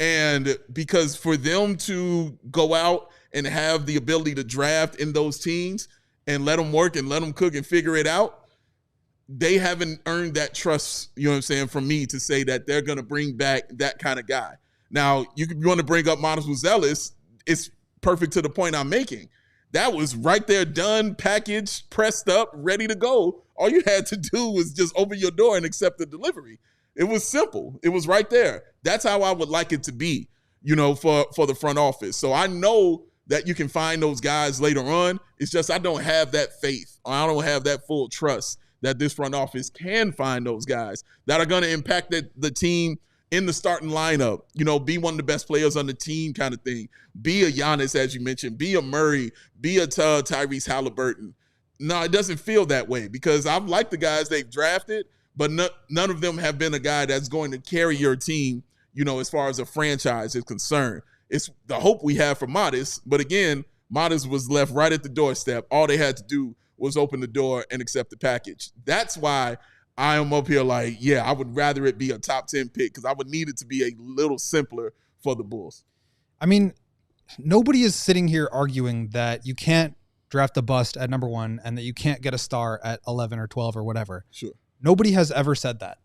And because for them to go out and have the ability to draft in those teams and let them work and let them cook and figure it out, they haven't earned that trust, from me to say that they're going to bring back that kind of guy. Now, you want to bring up Montes Buzelis, it's perfect to the point I'm making. That was right there, done, packaged, pressed up, ready to go. All you had to do was just open your door and accept the delivery. It was simple. It was right there. That's how I would like it to be, for the front office. So I know that you can find those guys later on. It's just I don't have that faith. Or I don't have that full trust that this front office can find those guys that are going to impact the team in the starting lineup, be one of the best players on the team kind of thing. Be a Giannis, as you mentioned. Be a Murray. Be a Tyrese Halliburton. No, it doesn't feel that way because I've liked the guys they've drafted, but none of them have been a guy that's going to carry your team, as far as a franchise is concerned. It's the hope we have for Modest, but again, Modest was left right at the doorstep. All they had to do was open the door and accept the package. That's why I am up here like, I would rather it be a top 10 pick because I would need it to be a little simpler for the Bulls. I mean, nobody is sitting here arguing that you can't draft a bust at number 1 and that you can't get a star at 11 or 12 or whatever. Sure. Nobody has ever said that.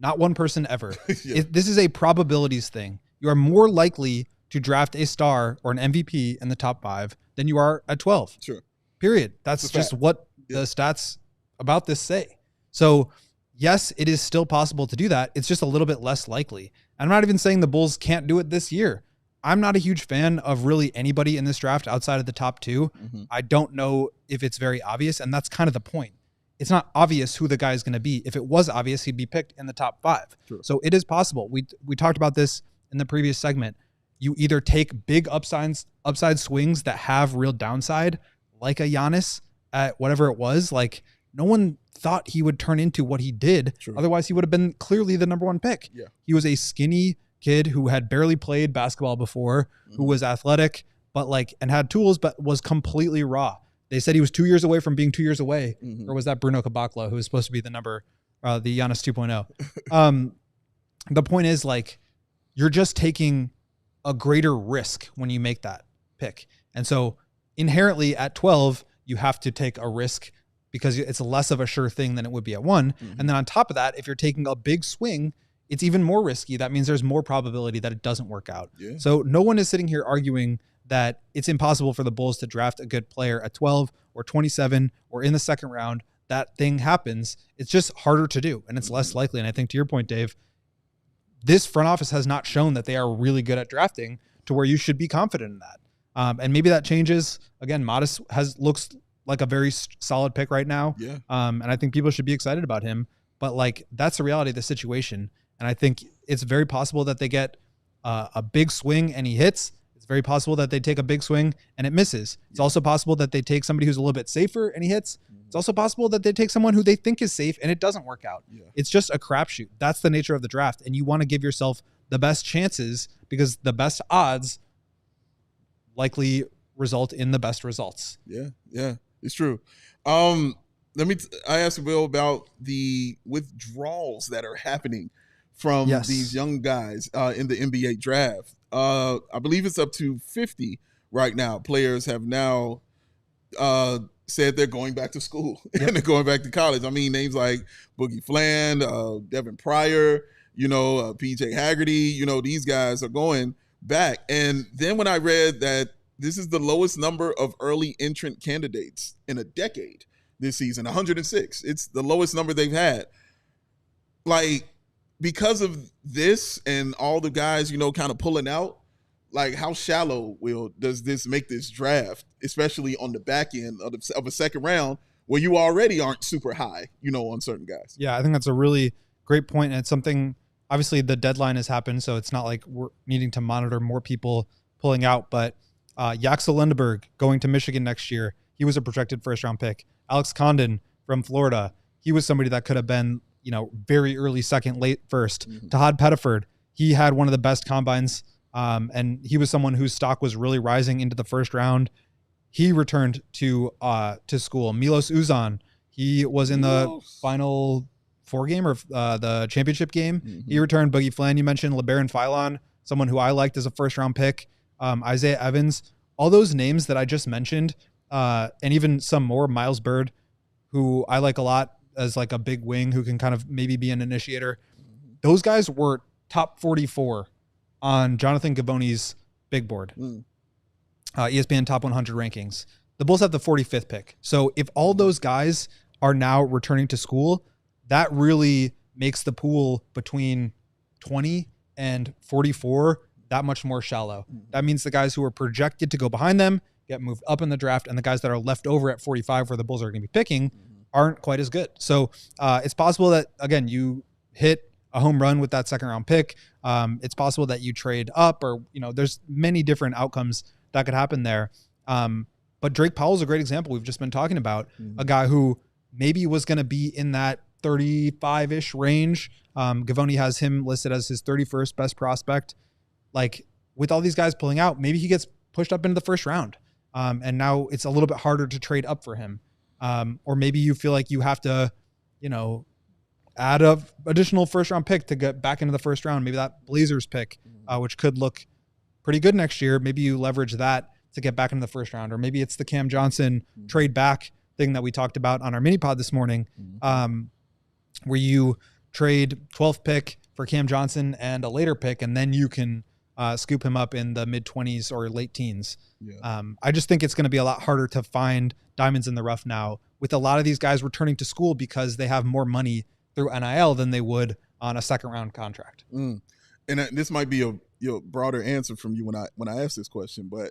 Not one person ever. This is a probabilities thing. You are more likely to draft a star or an MVP in the top 5 than you are at 12. Sure. Period. That's just what the stats about this say. So, yes, it is still possible to do that. It's just a little bit less likely. I'm not even saying the Bulls can't do it this year. I'm not a huge fan of really anybody in this draft outside of the top 2. Mm-hmm. I don't know if it's very obvious, and that's kind of the point. It's not obvious who the guy is going to be. If it was obvious, he'd be picked in the top 5. Sure. So it is possible. We talked about this in the previous segment. You either take big upside swings that have real downside, like a Giannis at whatever it was. Like, no one thought he would turn into what he did. True. Otherwise, he would have been clearly the number 1 pick. Yeah. He was a skinny kid who had barely played basketball before, who was athletic, but and had tools, but was completely raw. They said he was 2 years away from being 2 years away. Mm-hmm. Or was that Bruno Caboclo, who was supposed to be the the Giannis 2.0? The point is, you're just taking a greater risk when you make that pick. And so inherently at 12, you have to take a risk because it's less of a sure thing than it would be at 1. Mm-hmm. And then on top of that, if you're taking a big swing, it's even more risky. That means there's more probability that it doesn't work out. Yeah. So no one is sitting here arguing that it's impossible for the Bulls to draft a good player at 12 or 27 or in the second round. That thing happens. It's just harder to do, and it's less likely. And I think to your point, Dave, this front office has not shown that they are really good at drafting to where you should be confident in that. And maybe that changes. Again, Modest looks like a very solid pick right now. Yeah. And I think people should be excited about him. But that's the reality of the situation. And I think it's very possible that they get a big swing and he hits. It's very possible that they take a big swing and it misses. It's also possible that they take somebody who's a little bit safer and he hits. It's also possible that they take someone who they think is safe and it doesn't work out. Yeah. It's just a crapshoot. That's the nature of the draft. And you want to give yourself the best chances because the best odds likely result in the best results. Yeah, it's true. I asked Will about the withdrawals that are happening from these young guys in the NBA draft. I believe it's up to 50 right now. Players have now said they're going back to school and they're going back to college. I mean, names like Boogie Flan, Devin Pryor, PJ Haggerty, these guys are going back. And then when I read that this is the lowest number of early entrant candidates in a decade this season, 106. It's the lowest number they've had. Like, because of this and all the guys, kind of pulling out, like, how shallow does this make this draft, especially on the back end of a second round where you already aren't super high, on certain guys? Yeah, I think that's a really great point. And it's something, obviously the deadline has happened, so it's not like we're needing to monitor more people pulling out, but Yaxel Lindeberg going to Michigan next year, he was a projected first-round pick. Alex Condon from Florida, he was somebody that could have been, very early second, late first. Mm-hmm. Tahad Pettiford, he had one of the best combines, and he was someone whose stock was really rising into the first round. He returned to school. Milos Uzan, he was in the Final Four game or the championship game. Mm-hmm. He returned. Boogie Flan, you mentioned. LeBaron Philon, someone who I liked as a first-round pick. Isaiah Evans, all those names that I just mentioned, and even some more, Miles Bird, who I like a lot as like a big wing who can kind of maybe be an initiator. Those guys were top 44 on Jonathan Givony's big board, ESPN top 100 rankings. The Bulls have the 45th pick. So if all those guys are now returning to school, that really makes the pool between 20 and 44 that much more shallow. That means the guys who are projected to go behind them get moved up in the draft, and the guys that are left over at 45 where the Bulls are going to be picking aren't quite as good. So it's possible that, again, you hit a home run with that second round pick. It's possible that you trade up, or, there's many different outcomes that could happen there. But Drake Powell is a great example. We've just been talking about a guy who maybe was going to be in that 35-ish range. Givony has him listed as his 31st best prospect. Like, with all these guys pulling out, maybe he gets pushed up into the first round. And now it's a little bit harder to trade up for him. Or maybe you feel like you have to, add a additional first round pick to get back into the first round. Maybe that Blazers pick, which could look pretty good next year. Maybe you leverage that to get back into the first round. Or maybe it's the Cam Johnson trade back thing that we talked about on our mini pod this morning, where you trade 12th pick for Cam Johnson and a later pick, and then you can scoop him up in the mid-20s or late teens. Yeah. I just think it's going to be a lot harder to find diamonds in the rough now with a lot of these guys returning to school because they have more money through NIL than they would on a second-round contract. And this might be a broader answer from you when I ask this question, but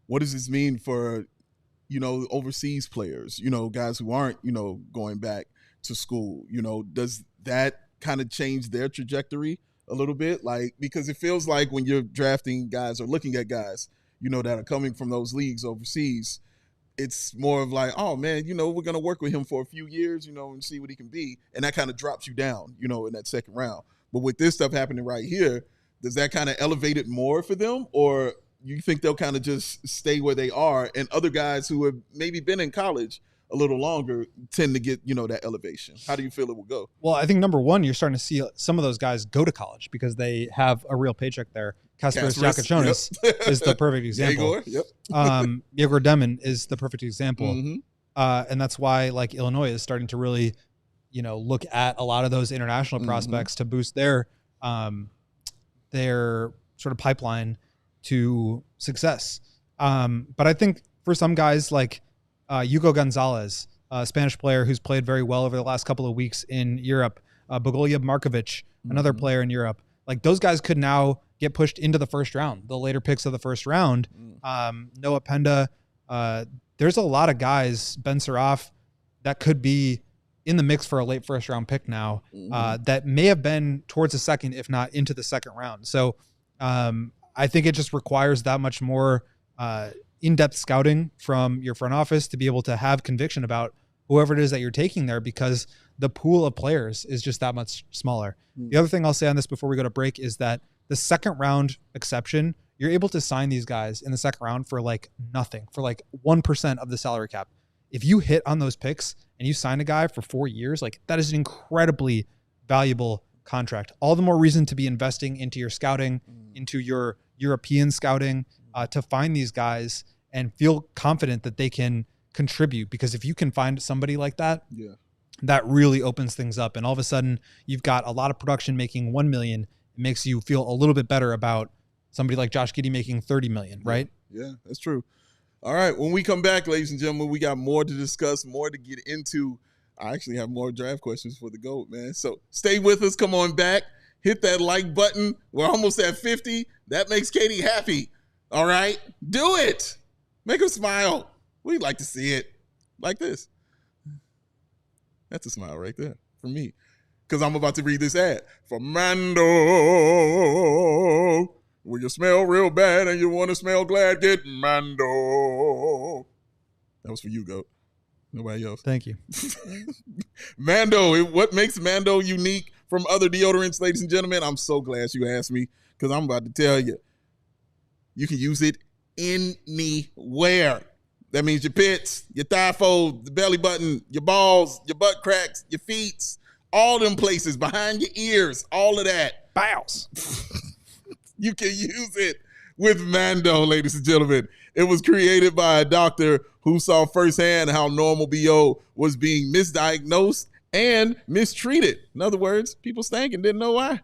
what does this mean for, overseas players, guys who aren't, going back to school? Does that kind of change their trajectory a little bit? Like, because it feels like when you're drafting guys or looking at guys, that are coming from those leagues overseas, it's more of like, oh man, we're going to work with him for a few years, and see what he can be. And that kind of drops you down, in that second round. But with this stuff happening right here, does that kind of elevate it more for them? Or you think they'll kind of just stay where they are, and other guys who have maybe been in college a little longer tend to get, that elevation? How do you feel it will go? Well, I think number one, you're starting to see some of those guys go to college because they have a real paycheck there. Kasparis Yakachonis is the perfect example. Yegor Demin is the perfect example. And that's why, like, Illinois is starting to really, look at a lot of those international prospects to boost their sort of pipeline to success. But I think for some guys like Hugo Gonzalez, a Spanish player who's played very well over the last couple of weeks in Europe, Bogoljev Markovic, another player in Europe, like, those guys could now get pushed into the first round, the later picks of the first round. Noah Penda, there's a lot of guys, Ben Saraf, that could be in the mix for a late first round pick now, that may have been towards the second, if not into the second round. So I think it just requires that much more in-depth scouting from your front office to be able to have conviction about whoever it is that you're taking there, because the pool of players is just that much smaller. The other thing I'll say on this before we go to break is that the second round exception, you're able to sign these guys in the second round for like nothing, for like 1% of the salary cap. If you hit on those picks and you sign a guy for 4 years, like that is an incredibly valuable contract. All the more reason to be investing into your scouting, into your European scouting, to find these guys and feel confident that they can contribute. Because if you can find somebody like that, that really opens things up. And all of a sudden you've got a lot of production making 1 million. It makes you feel a little bit better about somebody like Josh Giddey making 30 million, right? Yeah, that's true. All right. When we come back, ladies and gentlemen, we got more to discuss, more to get into. I actually have more draft questions for the GOAT, man. So stay with us. Come on back. Hit that like button. We're almost at 50. That makes Katie happy. All right? Do it. Make her smile. We'd like to see it like this. That's a smile right there for me, because I'm about to read this ad for Mando. When you smell real bad and you want to smell glad, get Mando. That was for you, GOAT. Nobody else. Thank you. Mando, what makes Mando unique from other deodorants, ladies and gentlemen? I'm so glad you asked me, because I'm about to tell you. You can use it anywhere. That means your pits, your thigh fold, the belly button, your balls, your butt cracks, your feet, all them places, behind your ears, all of that. Bows. You can use it with Mando, ladies and gentlemen. It was created by a doctor who saw firsthand how normal BO was being misdiagnosed and mistreated. In other words, people stank and didn't know why.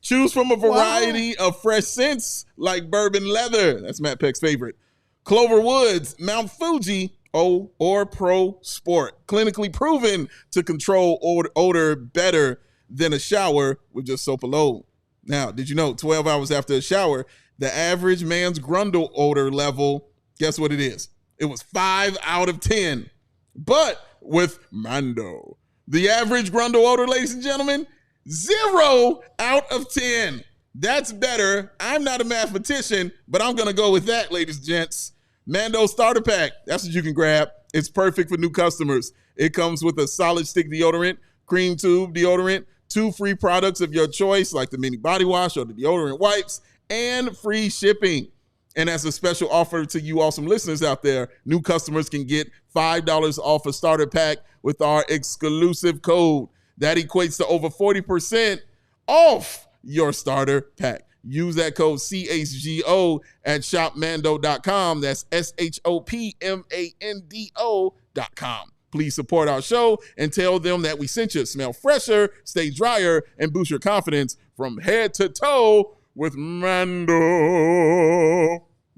Choose from a variety of fresh scents like bourbon leather. That's Matt Peck's favorite. Clover Woods, Mount Fuji, or Pro Sport. Clinically proven to control odor better than a shower with just soap alone. Now, did you know 12 hours after a shower, the average man's grundle odor level, guess what it is? It was 5 out of 10. But with Mando, the average grundle odor, ladies and gentlemen, 0 out of 10. That's better. I'm not a mathematician, but I'm going to go with that, ladies and gents. Mando Starter Pack. That's what you can grab. It's perfect for new customers. It comes with a solid stick deodorant, cream tube deodorant, 2 free products of your choice, like the mini body wash or the deodorant wipes, and free shipping. And as a special offer to you awesome listeners out there, new customers can get $5 off a starter pack with our exclusive code. That equates to over 40% off your starter pack. Use that code CHGO at shopmando.com. That's SHOPMANDO.com. Please support our show and tell them that we sent you. Smell fresher, stay drier, and boost your confidence from head to toe with Mando.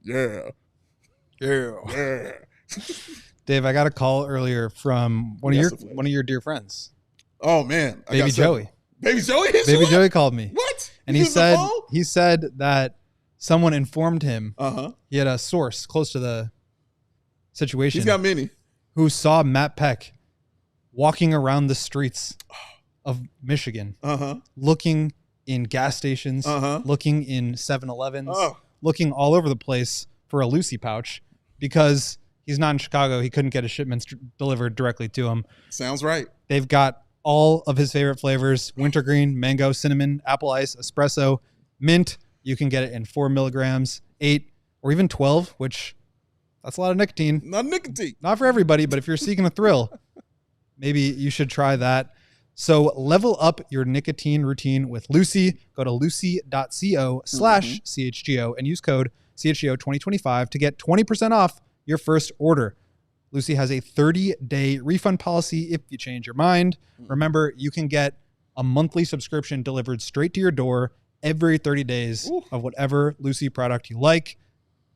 Yeah. Dave, I got a call earlier from one of your dear friends. Oh man, Baby Joey. Baby Joey? Baby Joey called me. What? And he said that someone informed him. He had a source close to the situation. He's got many. Who saw Matt Peck walking around the streets of Michigan, looking in gas stations, looking in 7-Elevens, looking all over the place for a Lucy pouch, because he's not in Chicago. He couldn't get his shipments delivered directly to him. Sounds right. They've got all of his favorite flavors: wintergreen, mango, cinnamon, apple ice, espresso, mint. You can get it in 4 milligrams, 8, or even 12, which that's a lot of nicotine. Not nicotine. Not for everybody, but if you're seeking a thrill, maybe you should try that. So level up your nicotine routine with Lucy. Go to lucy.co/CHGO and use code CHGO 2025 to get 20% off your first order. Lucy has a 30-day refund policy if you change your mind. Remember, you can get a monthly subscription delivered straight to your door every 30 days of whatever Lucy product you like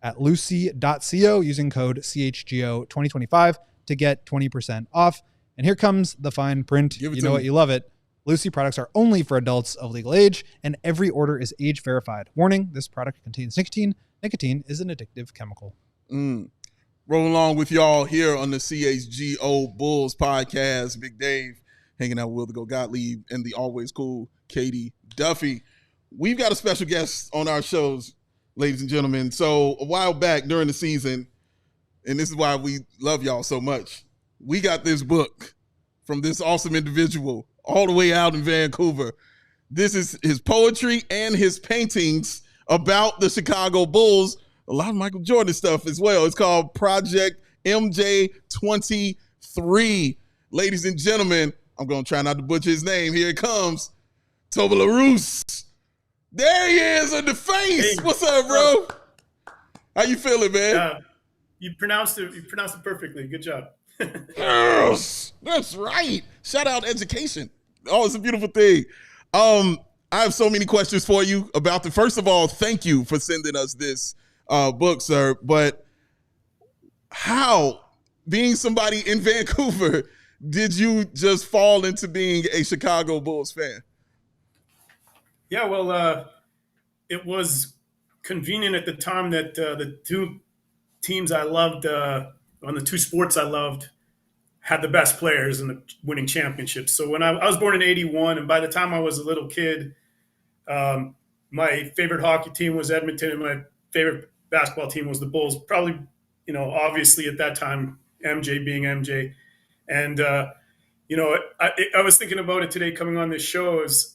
at lucy.co using code CHGO 2025 to get 20% off. And here comes the fine print. You know what? You love it. Lucy products are only for adults of legal age, and every order is age verified. Warning, this product contains nicotine. Nicotine is an addictive chemical. Rolling along with y'all here on the CHGO Bulls podcast. Big Dave hanging out with the Gottlieb and the always cool Katie Duffy. We've got a special guest on our shows, ladies and gentlemen. So a while back during the season, and this is why we love y'all so much, we got this book from this awesome individual all the way out in Vancouver. This is his poetry and his paintings about the Chicago Bulls. A lot of Michael Jordan stuff as well. It's called Project MJ23. ladies and gentlemen, I'm going to try not to butcher his name. Here it comes. Toblerusse. There he is in the face. Hey, what's up, bro? How you feeling, man? You pronounced it perfectly. Good job. Yes, that's right. Shout out education. Oh, it's a beautiful thing. I have so many questions for you about the. First of all, thank you for sending us this book, sir. But how, being somebody in Vancouver, did you just fall into being a Chicago Bulls fan? Yeah, well, it was convenient at the time that the two teams I loved, on the two sports I loved, had the best players and the winning championships. So when I was born in '81, and by the time I was a little kid, my favorite hockey team was Edmonton, and my favorite basketball team was the Bulls. Probably, obviously at that time, MJ being MJ. And, I was thinking about it today coming on this show. Is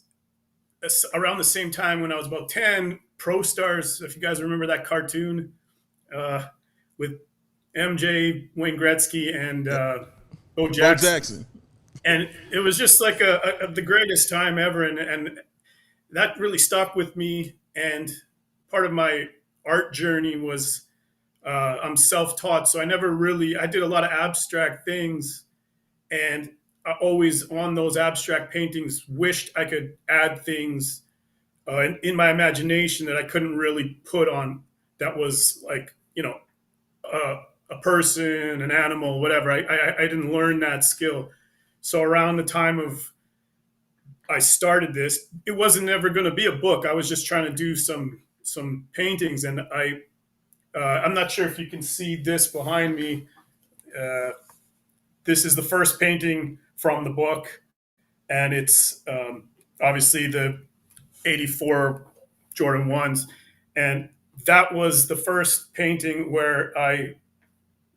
around the same time when I was about 10, Pro Stars, if you guys remember that cartoon, with MJ, Wayne Gretzky, and Bo Jackson. And it was just like the greatest time ever. And that really stuck with me. And part of my art journey was I'm self-taught. So I did a lot of abstract things. And I always, on those abstract paintings, wished I could add things in my imagination that I couldn't really put on, that was like, a person, an animal, whatever. I didn't learn that skill. So around the time of I started this, it wasn't ever going to be a book. I was just trying to do some paintings, and I'm not sure if you can see this behind me. This is the first painting from the book, and it's obviously the '84 Jordan 1s, and that was the first painting where I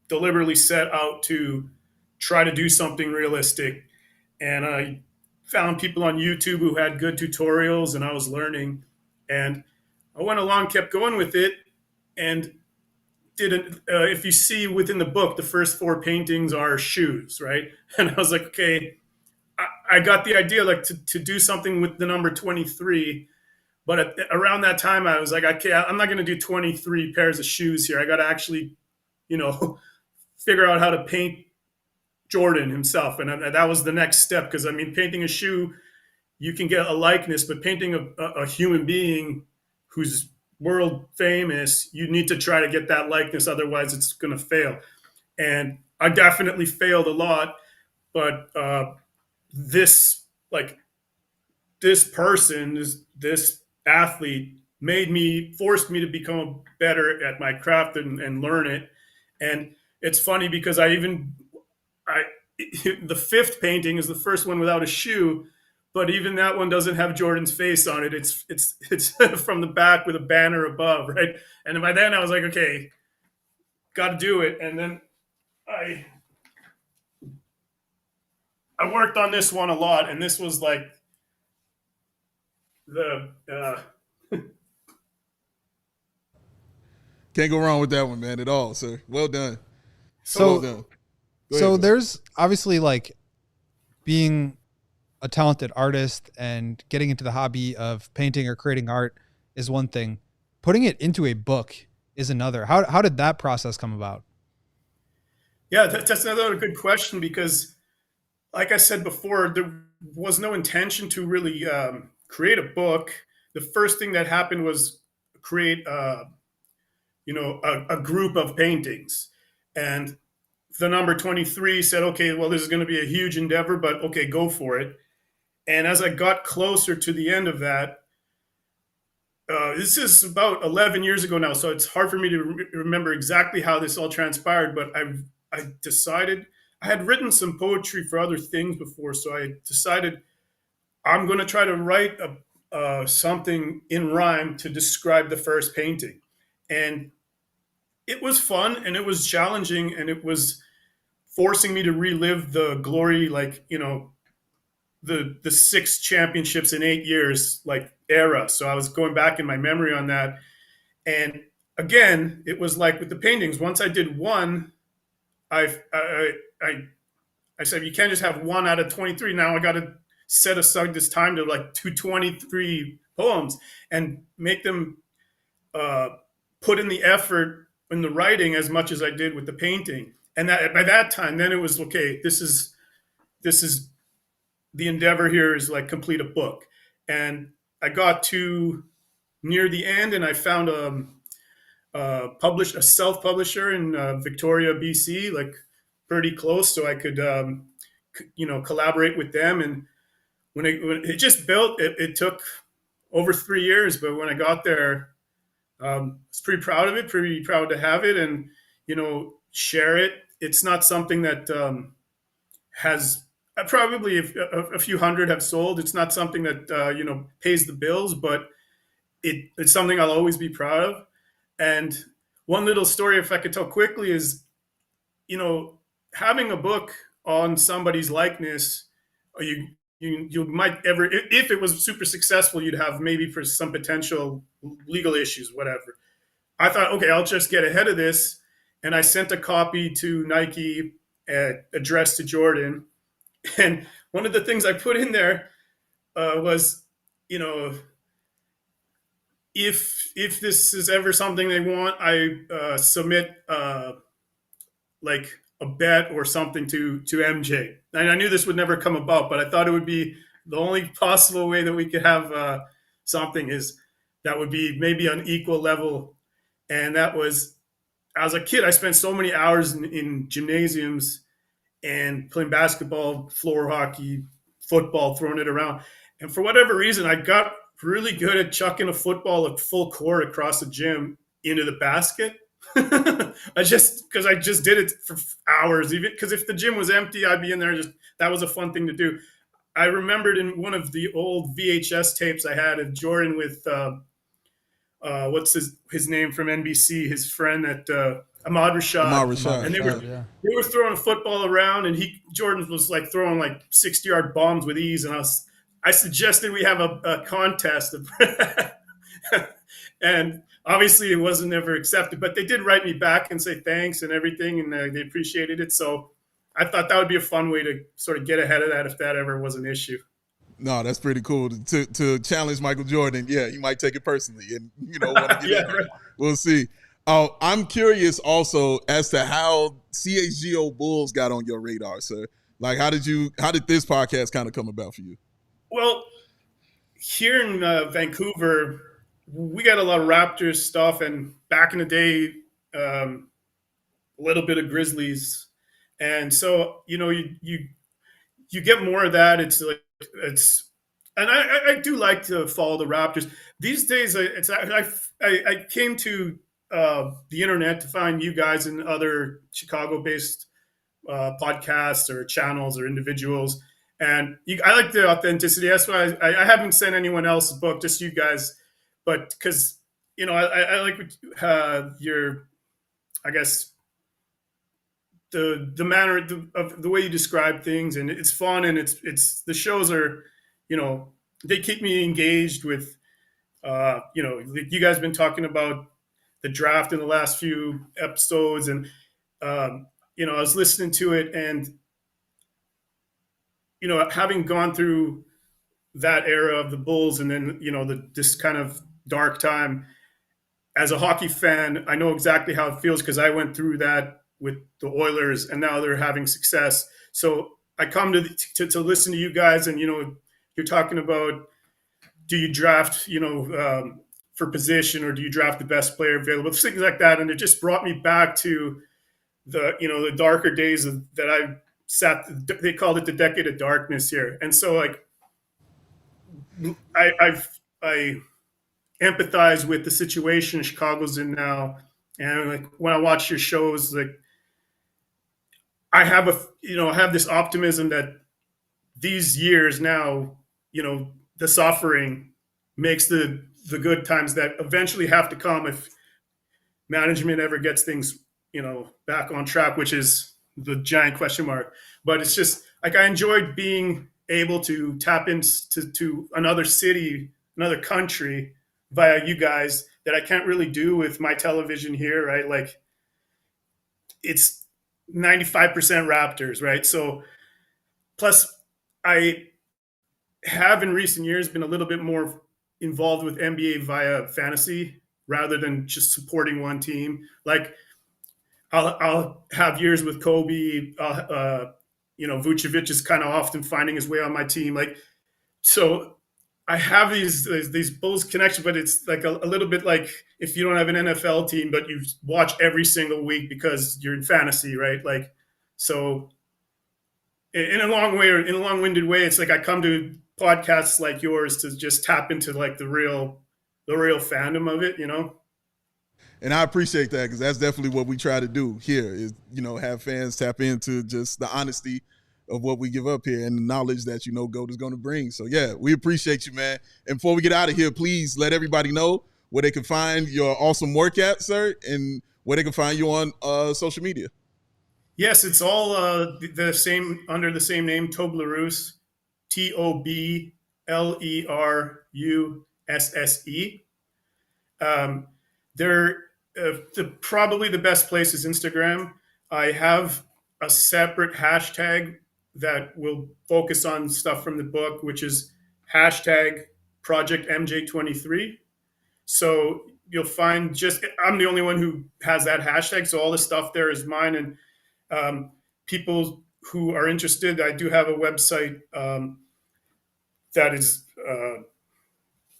deliberately set out to try to do something realistic. And I found people on YouTube who had good tutorials, and I was learning. And I went along, kept going with it, and if you see within the book, the first 4 paintings are shoes, right? And I was like, okay, I got the idea, like to do something with the number 23. But around that time, I was like, okay, I'm not going to do 23 pairs of shoes here. I got to actually, figure out how to paint Jordan himself. And that was the next step. Because, painting a shoe, you can get a likeness, but painting a human being who's world famous, you need to try to get that likeness. Otherwise, it's going to fail. And I definitely failed a lot. But this person, this athlete forced me to become better at my craft and learn it. And it's funny because the 5th painting is the first one without a shoe, but even that one doesn't have Jordan's face on it. It's from the back with a banner above, right? And by then I was like, okay, got to do it. And then I worked on this one a lot, and this was like the can't go wrong with that one, man, at all, sir. Well done. So, well done. So there's obviously like being a talented artist and getting into the hobby of painting or creating art is one thing. Putting it into a book is another. How did that process come about? Yeah, that's another good question, because like I said before, there was no intention to really create a book. The first thing that happened was create a group of paintings. And the number 23 said, okay, well, this is going to be a huge endeavor, but okay, go for it. And as I got closer to the end of that, this is about 11 years ago now, so it's hard for me to remember exactly how this all transpired, but I decided, I had written some poetry for other things before, so I decided I'm going to try to write something in rhyme to describe the first painting. And it was fun, and it was challenging, and it was forcing me to relive the glory, the 6 championships in 8 years, era. So I was going back in my memory on that. And again, it was like with the paintings, once I did one, I I said, you can't just have 1 out of 23. Now I got to set aside this time to like 223 poems and make them put in the effort in the writing as much as I did with the painting. And that by that time, then it was okay. This is the endeavor here is like complete a book. And I got to near the end, and I found a self-publisher in Victoria, BC, like pretty close, so I could collaborate with them. And when it just built, it took over 3 years, but when I got there, I was pretty proud of it, pretty proud to have it, and share it. It's not something that has probably a few hundred have sold. It's not something that pays the bills, but it's something I'll always be proud of. And one little story, if I could tell quickly, is having a book on somebody's likeness, you might ever, if it was super successful, you'd have maybe for some potential legal issues, whatever. I thought, okay, I'll just get ahead of this, and I sent a copy to Nike addressed to Jordan. And one of the things I put in there was, if this is ever something they want, I submit like a bet or something to MJ. And I knew this would never come about, but I thought it would be the only possible way that we could have something is that would be maybe on equal level. And that was, as a kid, I spent so many hours in gymnasiums and playing basketball, floor hockey, football, throwing it around. And for whatever reason, I got really good at chucking a football at full court across the gym into the basket. Because I just did it for hours, even because if the gym was empty, I'd be in there. That was a fun thing to do. I remembered in one of the old VHS tapes I had of Jordan with what's his name from NBC, his friend at Ahmad Rashad. And they were throwing a football around, and Jordan was like throwing like 60-yard bombs with ease, and I suggested we have a contest and obviously it wasn't ever accepted, but they did write me back and say thanks and everything, and they appreciated it. So I thought that would be a fun way to sort of get ahead of that if that ever was an issue. No, that's pretty cool to challenge Michael Jordan. Yeah, he might take it personally, and want to get right. We'll see. I'm curious also as to how CHGO Bulls got on your radar, sir. Like, how did this podcast kind of come about for you? Well, here in Vancouver, we got a lot of Raptors stuff, and back in the day, a little bit of Grizzlies, and so you get more of that. And I do like to follow the Raptors these days. I came to the internet to find you guys and other Chicago-based podcasts or channels or individuals. And I like the authenticity. That's why I haven't sent anyone else a book, just you guys. But because, I like your, I guess, the manner of the way you describe things. And it's fun. And it's the shows are, they keep me engaged with, you guys have been talking about the draft in the last few episodes. And, I was listening to it, and having gone through that era of the Bulls and then, this kind of dark time, as a hockey fan, I know exactly how it feels because I went through that with the Oilers, and now they're having success. So I come to listen to you guys, and, you're talking about, do you draft, for position, or do you draft the best player available, things like that. And it just brought me back to the darker days that I they called it the decade of darkness here. And so like I empathize with the situation Chicago's in now. And like when I watch your shows, like I have this optimism that these years now, the suffering makes the good times that eventually have to come if management ever gets things, back on track, which is the giant question mark. But it's just like I enjoyed being able to tap into another city, another country via you guys that I can't really do with my television here, right? Like it's 95% Raptors, right? So plus I have in recent years been a little bit more involved with NBA via fantasy rather than just supporting one team. Like I'll have years with Kobe. Vucevic is kind of often finding his way on my team. Like, so I have these Bulls connections, but it's like a little bit like if you don't have an NFL team, but you watch every single week because you're in fantasy, right? Like, so in a long-winded way, it's like I come to podcasts like yours to just tap into like the real fandom of it, And I appreciate that, because that's definitely what we try to do here is, have fans tap into just the honesty of what we give up here and the knowledge that, GOAT is going to bring. So, yeah, we appreciate you, man. And before we get out of here, please let everybody know where they can find your awesome work at, sir, and where they can find you on social media. Yes, it's all the same, under the same name, Toblerusse, Toblerusse. They're probably the best place is Instagram. I have a separate hashtag that will focus on stuff from the book, which is hashtag Project MJ23. So you'll find I'm the only one who has that hashtag. So all the stuff there is mine. And people who are interested, I do have a website that is,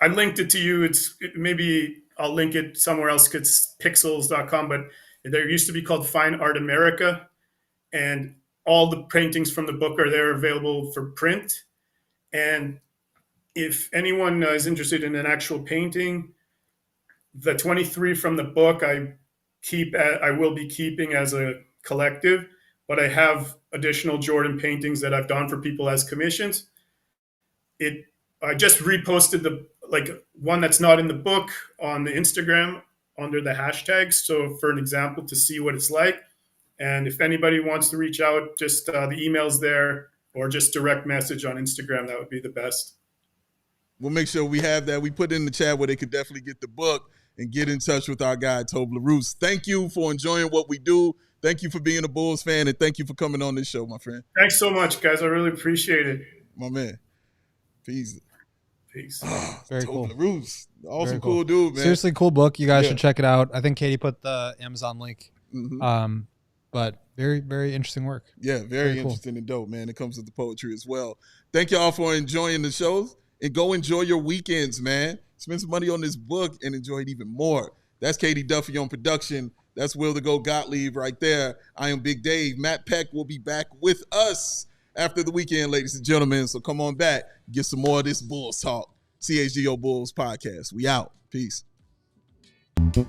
I linked it to you. Maybe I'll link it somewhere else. It's pixels.com, but there used to be called Fine Art America. And all the paintings from the book are there available for print. And if anyone is interested in an actual painting, the 23 from the book I will be keeping as a collective, but I have additional Jordan paintings that I've done for people as commissions. I just reposted the one that's not in the book on the Instagram under the hashtags. So for an example, to see what it's like. And if anybody wants to reach out, just the email's there, or just direct message on Instagram. That would be the best. We'll make sure we have that. We put in the chat where they could definitely get the book and get in touch with our guy, Toblerusse. Thank you for enjoying what we do. Thank you for being a Bulls fan, and thank you for coming on this show, my friend. Thanks so much, guys. I really appreciate it. My man. Peace. Very cool. Toblerusse. Awesome, cool dude, man. Seriously cool book. You guys should check it out. I think Katie put the Amazon link. Mm-hmm. But very, very interesting work. Yeah, very interesting and dope, man. It comes with the poetry as well. Thank y'all for enjoying the shows, and go enjoy your weekends, man. Spend some money on this book and enjoy it even more. That's Katie Duffy on production. That's Will the Go Gottlieb right there. I am Big Dave. Matt Peck will be back with us after the weekend, ladies and gentlemen. So come on back, get some more of this Bulls talk. CHGO Bulls podcast. We out. Peace. We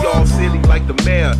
all silly like the mayor.